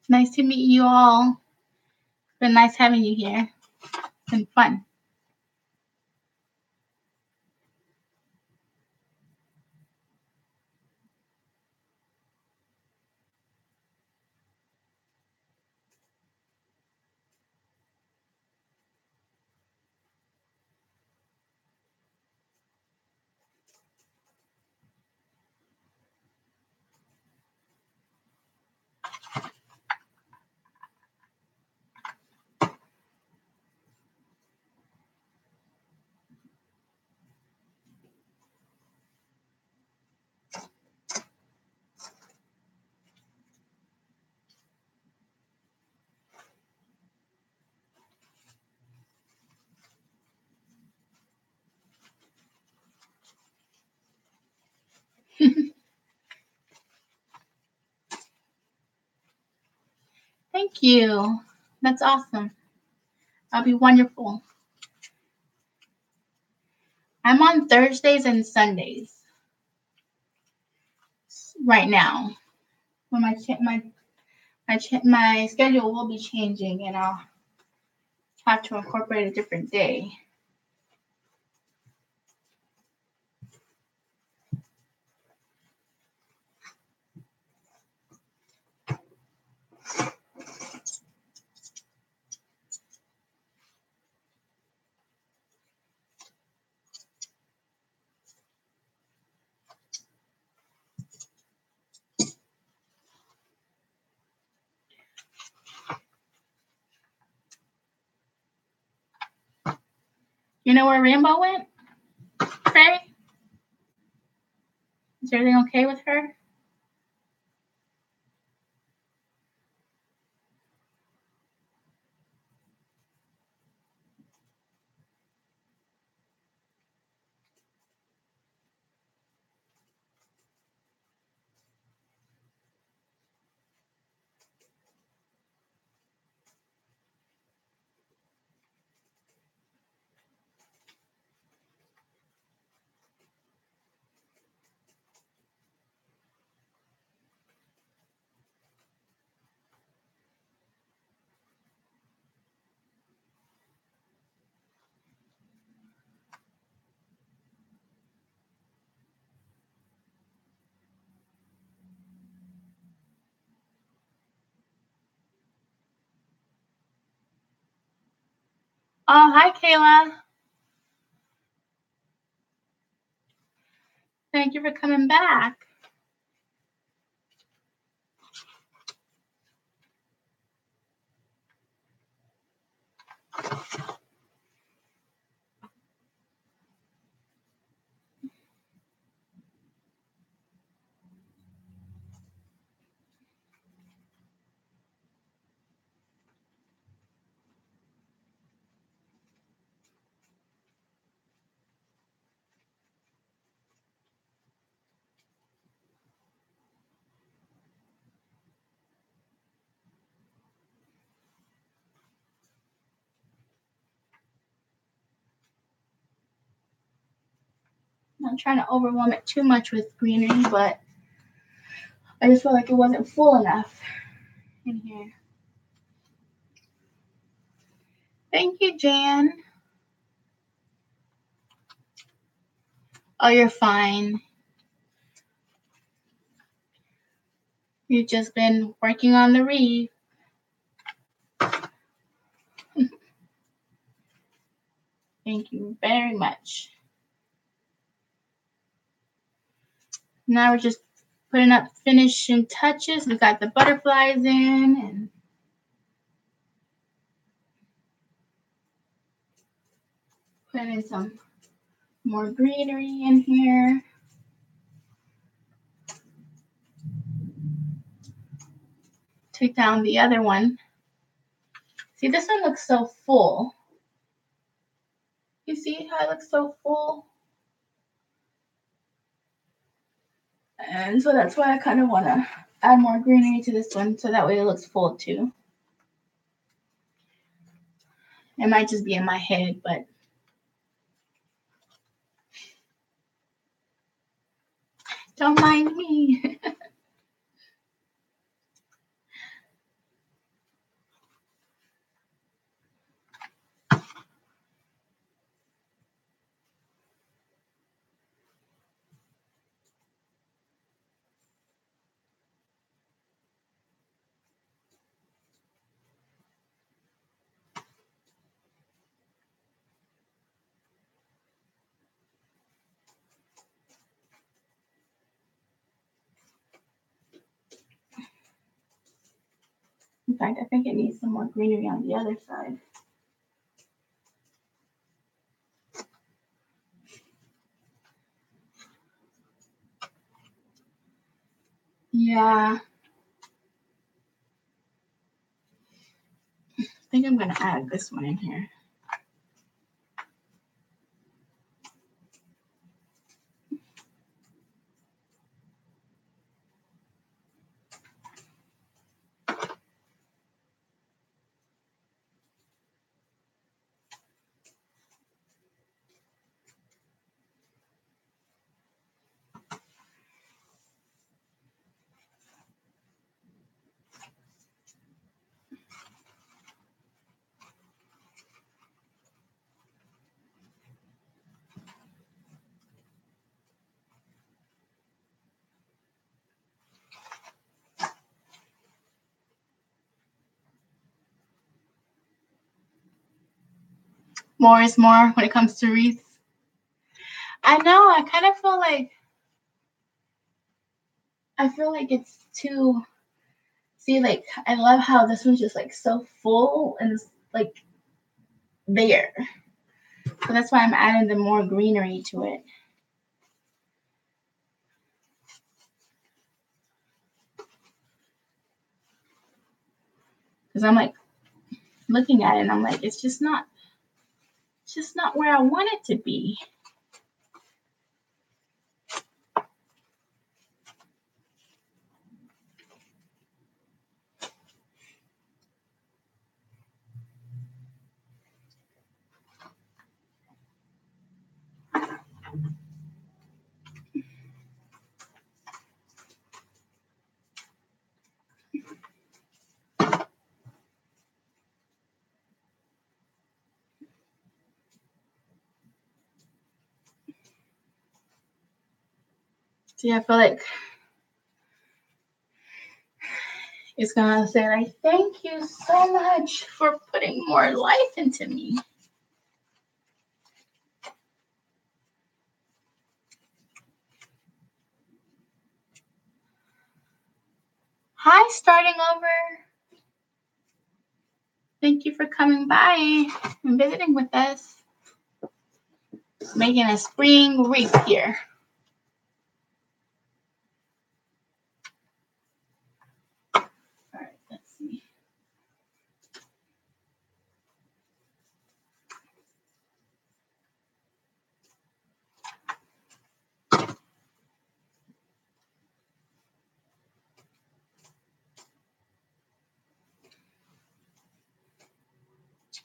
Nice to meet you all. It's been nice having you here. It's been fun. Thank you. That's awesome. That'll be wonderful. I'm on Thursdays and Sundays right now. When my schedule will be changing, and I'll have to incorporate a different day. You know where Rainbow went? Faye? Is everything okay with her? Oh, hi, Kayla. Thank you for coming back. I'm not trying to overwhelm it too much with greenery, but I just felt like it wasn't full enough in here. Thank you, Jan. Oh, you're fine. You've just been working on the wreath. Thank you very much. Now we're just putting up finishing touches. We got the butterflies in and putting in some more greenery in here. Take down the other one. See, this one looks so full. You see how it looks so full? And so that's why I kind of want to add more greenery to this one so that way it looks full too. It might just be in my head, but don't mind me. fact, I think it needs some more greenery on the other side. Yeah, I think I'm gonna add this one in here. More is more when it comes to wreaths. I know. I kind of feel like it's too. See, like I love how this one's just like so full and it's like there. So that's why I'm adding the more greenery to it. Because I'm like looking at it and I'm like, it's just not where I want it to be. See, I feel like it's gonna say like, thank you so much for putting more life into me. Hi, starting over. Thank you for coming by and visiting with us. Making a spring wreath here. All right, let's see.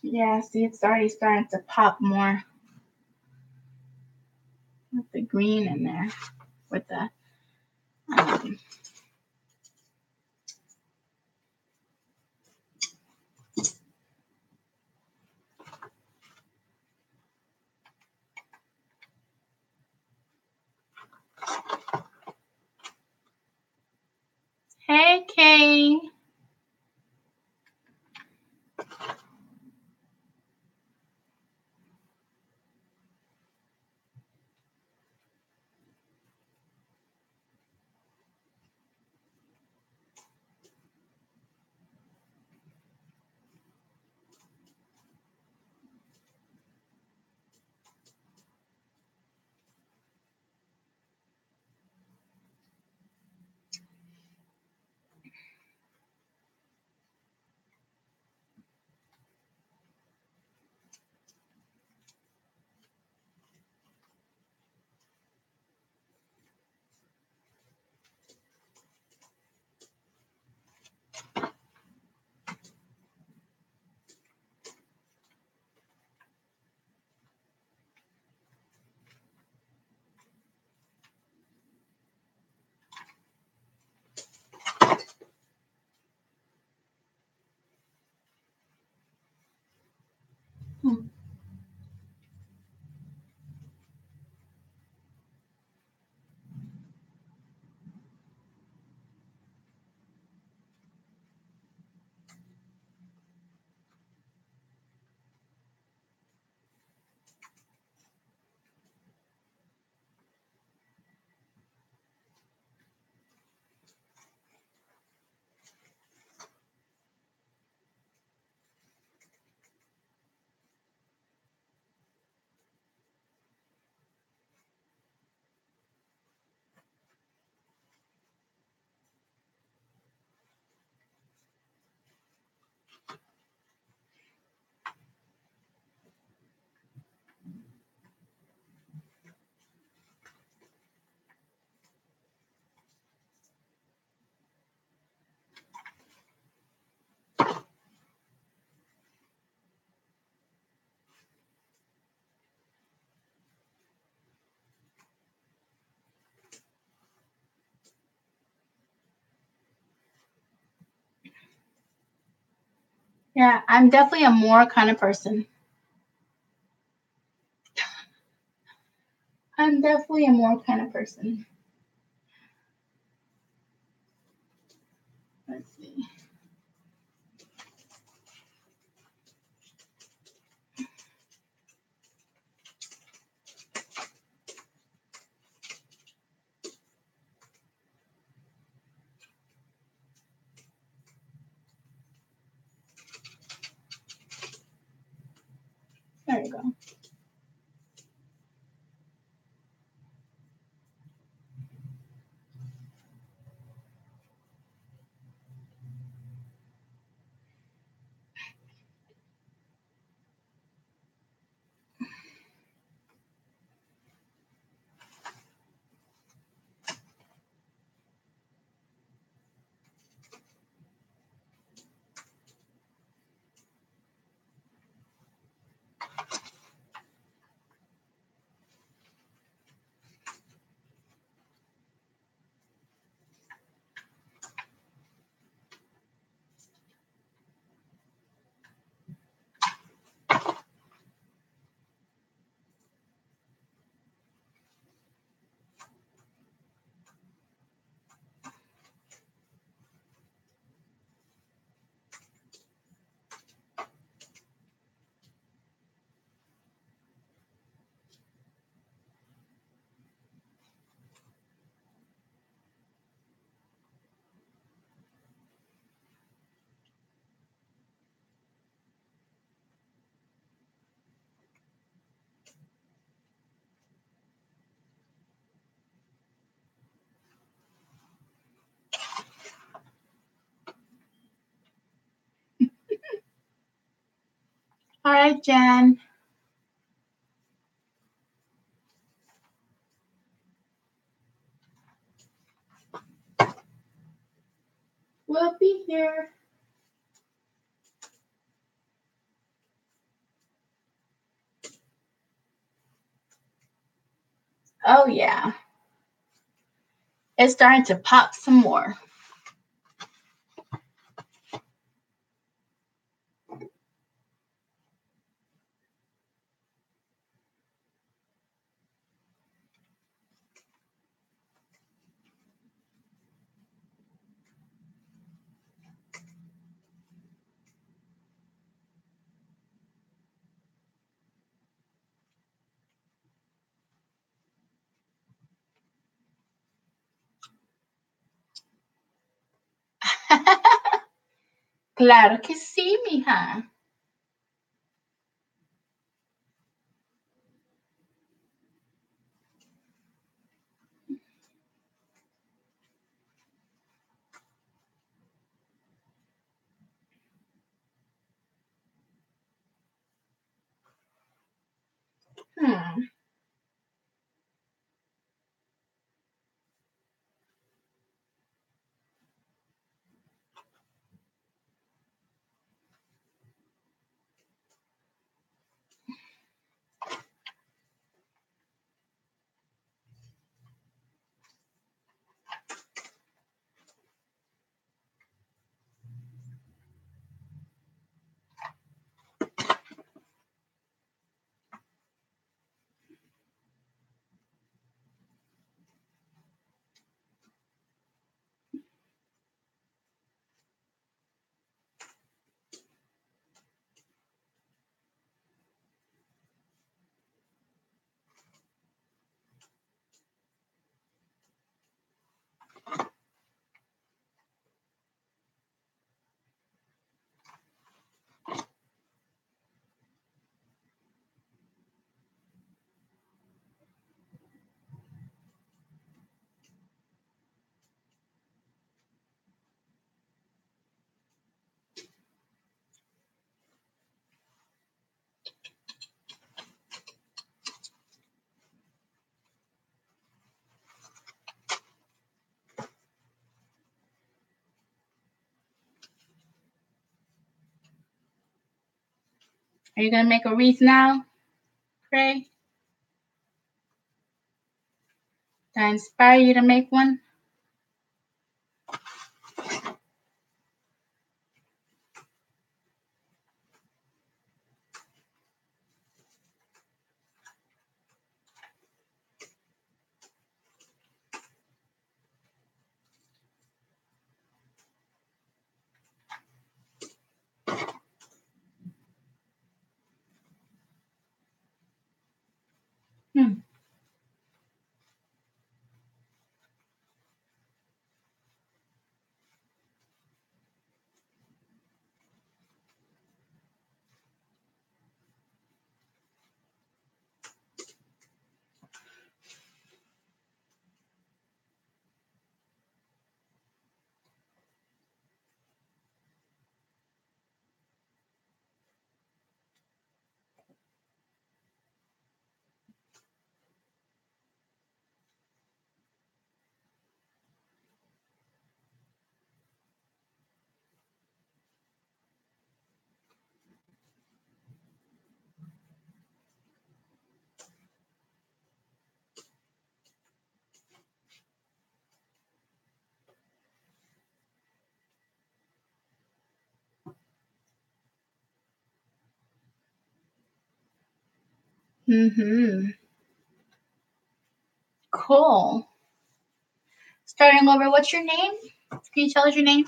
Yeah, see, it's already starting to pop more with the green in there, with the Hey, Kay. Yeah, I'm definitely a more kind of person. I'm definitely a more kind of person. Let's see. There you go. All right, Jen. We'll be here. Oh, yeah. It's starting to pop some more. Claro que sí, mija. Hmm. Are you going to make a wreath now, Craig? Did I inspire you to make one? Mm-hmm. Cool. Starting over, what's your name? Can you tell us your name?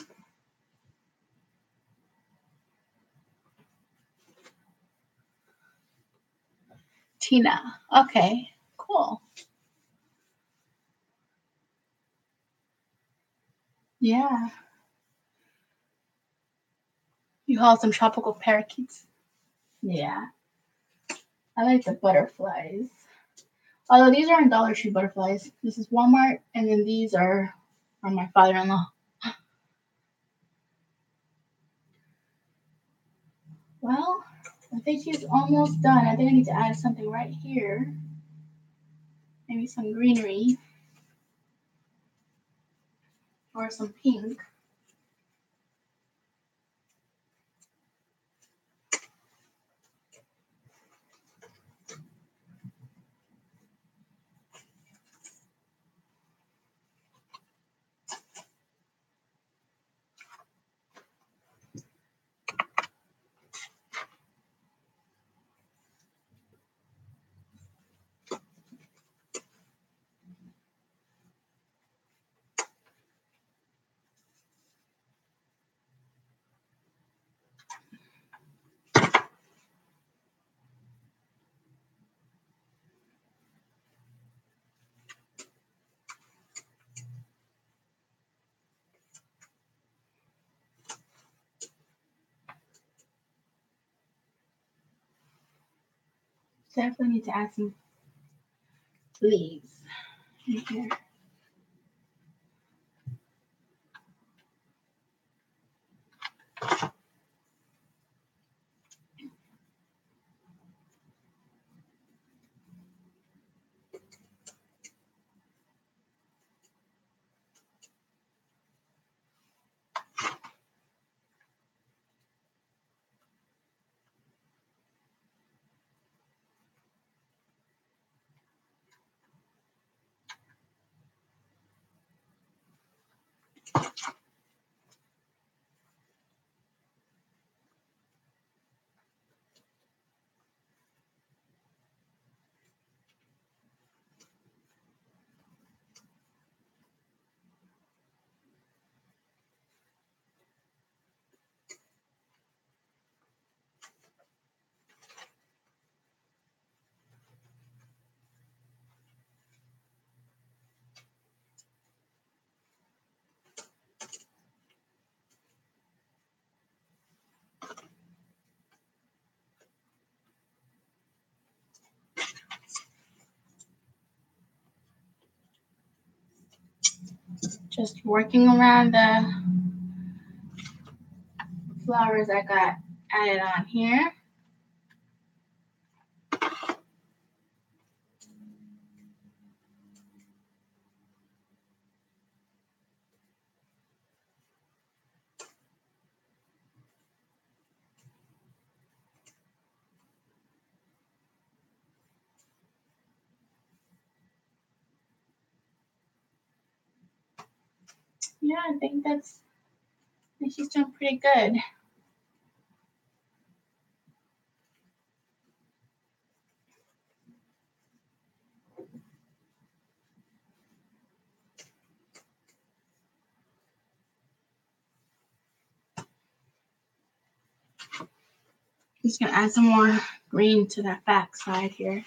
Tina. Okay. Cool. Yeah. You haul some tropical parakeets. Yeah. I like the butterflies. Although these aren't Dollar Tree butterflies. This is Walmart, and then these are from my father-in-law. Well, I think she's almost done. I think I need to add something right here. Maybe some greenery or some pink. Definitely need to add some leaves in here. Just working around the flowers I got added on here. Yeah, I think she's doing pretty good. Just gonna add some more green to that back side here.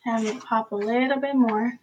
Have it pop a little bit more.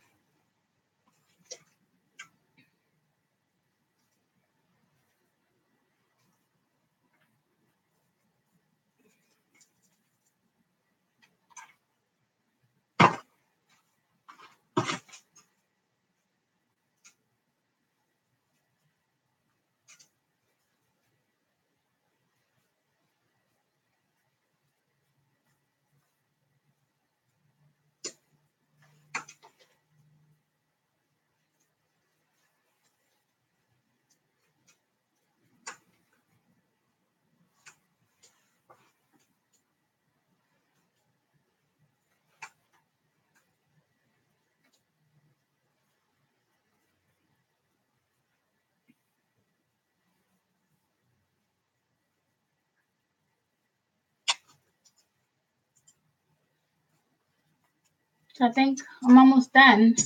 So I think I'm almost done.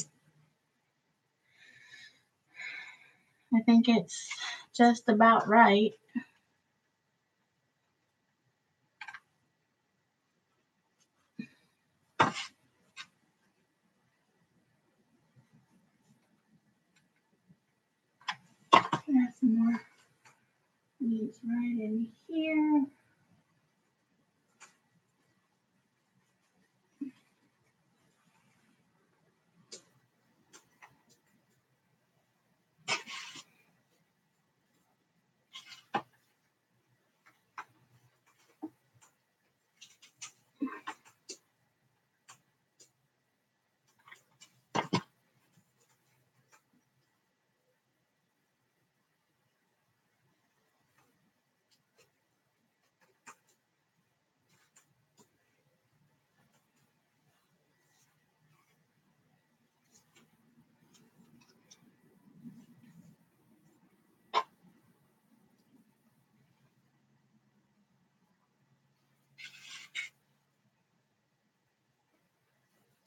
I think it's just about right. Add some more beads right in here.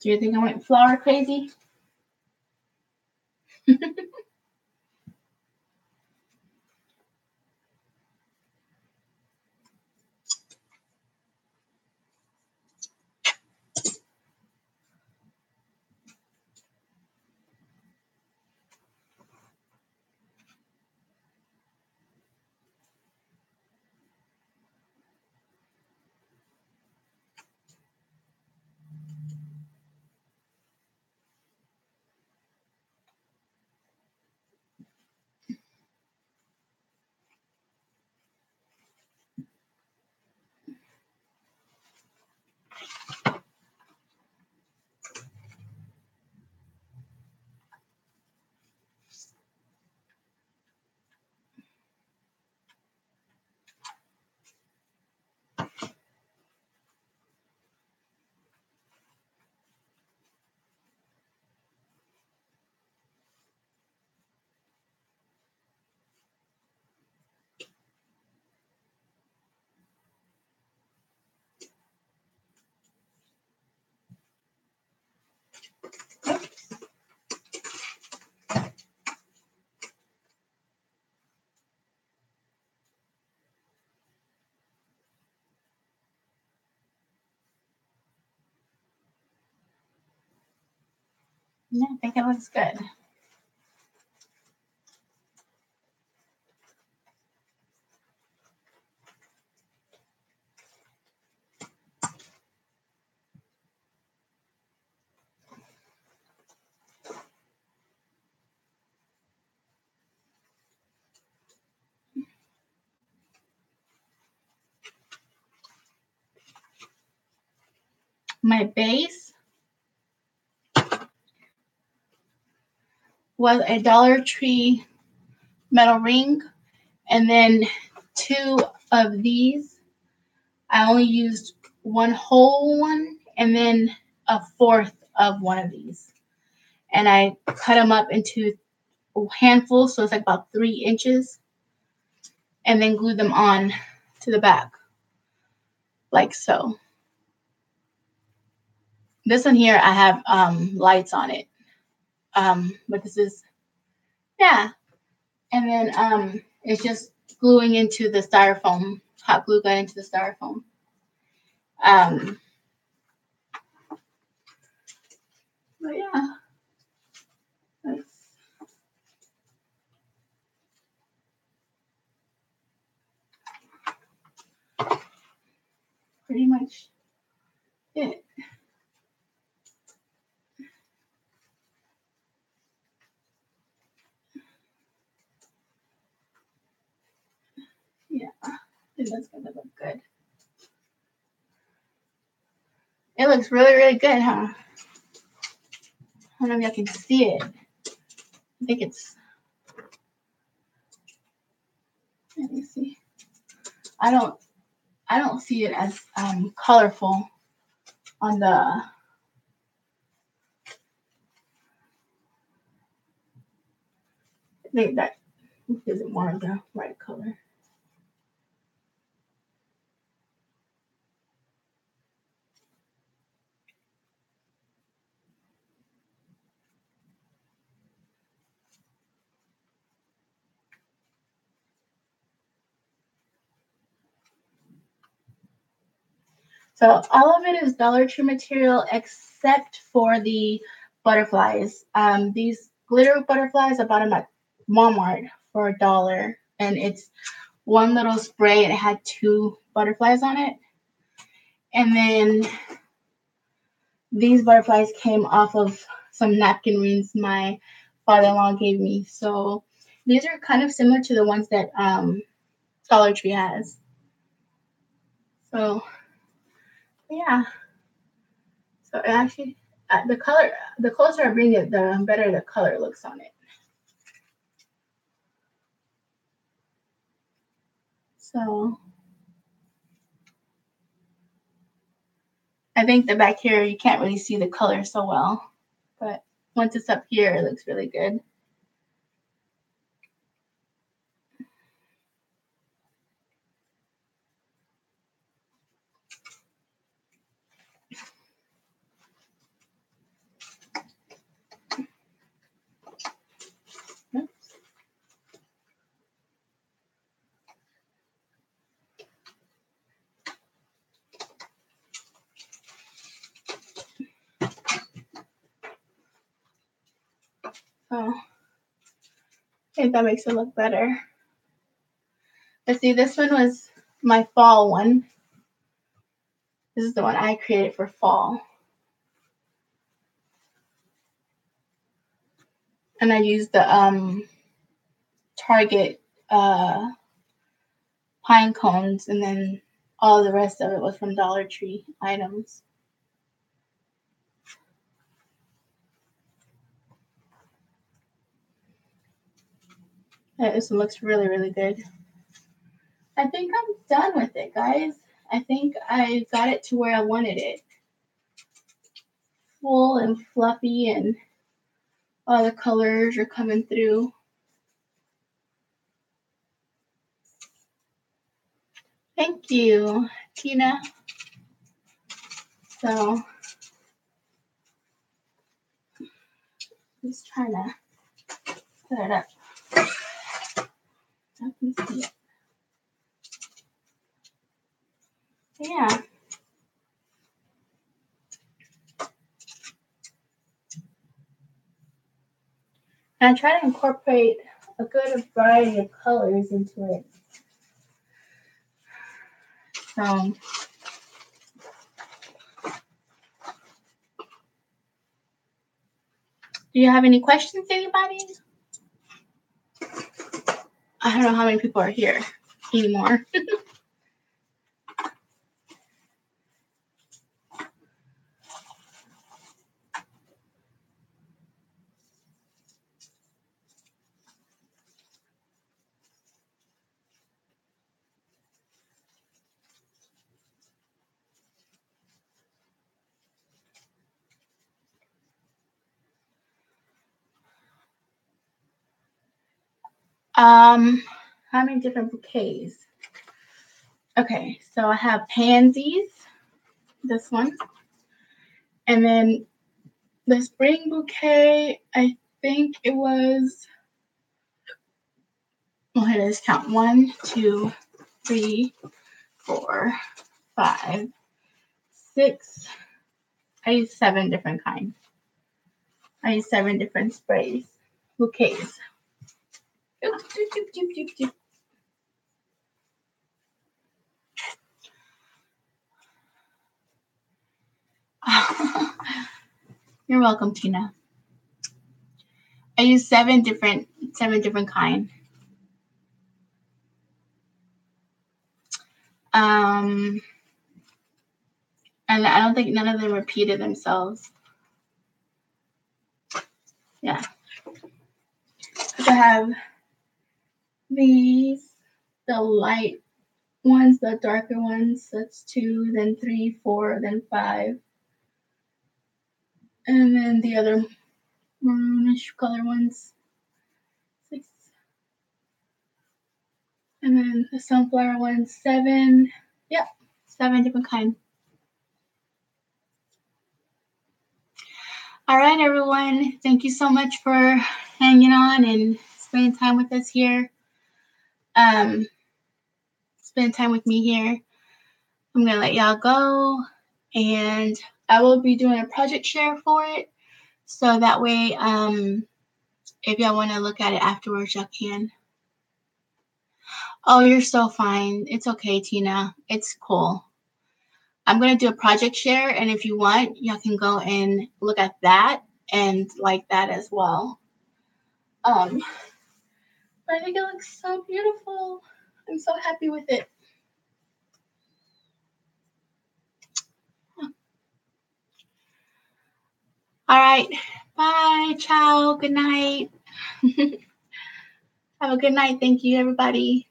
Do you think I went flower crazy? Yeah, I think it looks good. My base was a Dollar Tree metal ring, and then 2 of these. I only used one whole one, and then a fourth of one of these. And I cut them up into handfuls, so it's like about 3 inches, and then glued them on to the back, like so. This one here, I have lights on it, but this is, yeah. And then it's just gluing into the styrofoam, hot glue gun into the styrofoam. Um, pretty much it. Yeah, I think that's gonna look good. It looks really, really good, huh? I don't know if y'all can see it. I think it's. Let me see. I don't see it as colorful on the. I think that isn't more of the right color. So all of it is Dollar Tree material except for the butterflies. These glitter butterflies, I bought them at Walmart for $1, and it's one little spray, and it had 2 butterflies on it. And then these butterflies came off of some napkin rings my father-in-law gave me. So these are kind of similar to the ones that Dollar Tree has. So yeah. So actually, the color, the closer I bring it, the better the color looks on it. So I think the back here you can't really see the color so well, but once it's up here, it looks really good. So I think that makes it look better. But see, this one was my fall one. This is the one I created for fall. And I used the Target pine cones, and then all the rest of it was from Dollar Tree items. This one looks really, really good. I think I'm done with it, guys. I think I got it to where I wanted it. Full and fluffy, and all the colors are coming through. Thank you, Tina. So, just trying to set it up. Let me see it. Yeah. And I try to incorporate a good variety of colors into it. So, do you have any questions, anybody? I don't know how many people are here anymore. How many different bouquets? Okay, so I have pansies, this one, and then the spring bouquet, I think it was, well, here it is, count 1, 2, 3, 4, 5, 6. I used 7 different kinds. I used 7 different sprays, bouquets. You're welcome, Tina. I use seven different kind. And I don't think none of them repeated themselves. Yeah. I have these, the light ones, the darker ones. That's 2, then 3, 4, then 5. And then the other maroonish color ones. 6. And then the sunflower ones, 7. Yep, 7 different kinds. All right, everyone. Thank you so much for hanging on and spending time with us here. Spend time with me here. I'm going to let y'all go. And I will be doing a project share for it. So that way, if y'all want to look at it afterwards, y'all can. Oh, you're so fine. It's okay, Tina. It's cool. I'm going to do a project share. And if you want, y'all can go and look at that and like that as well. I think it looks so beautiful. I'm so happy with it. All right. Bye. Ciao. Good night. Have a good night. Thank you, everybody.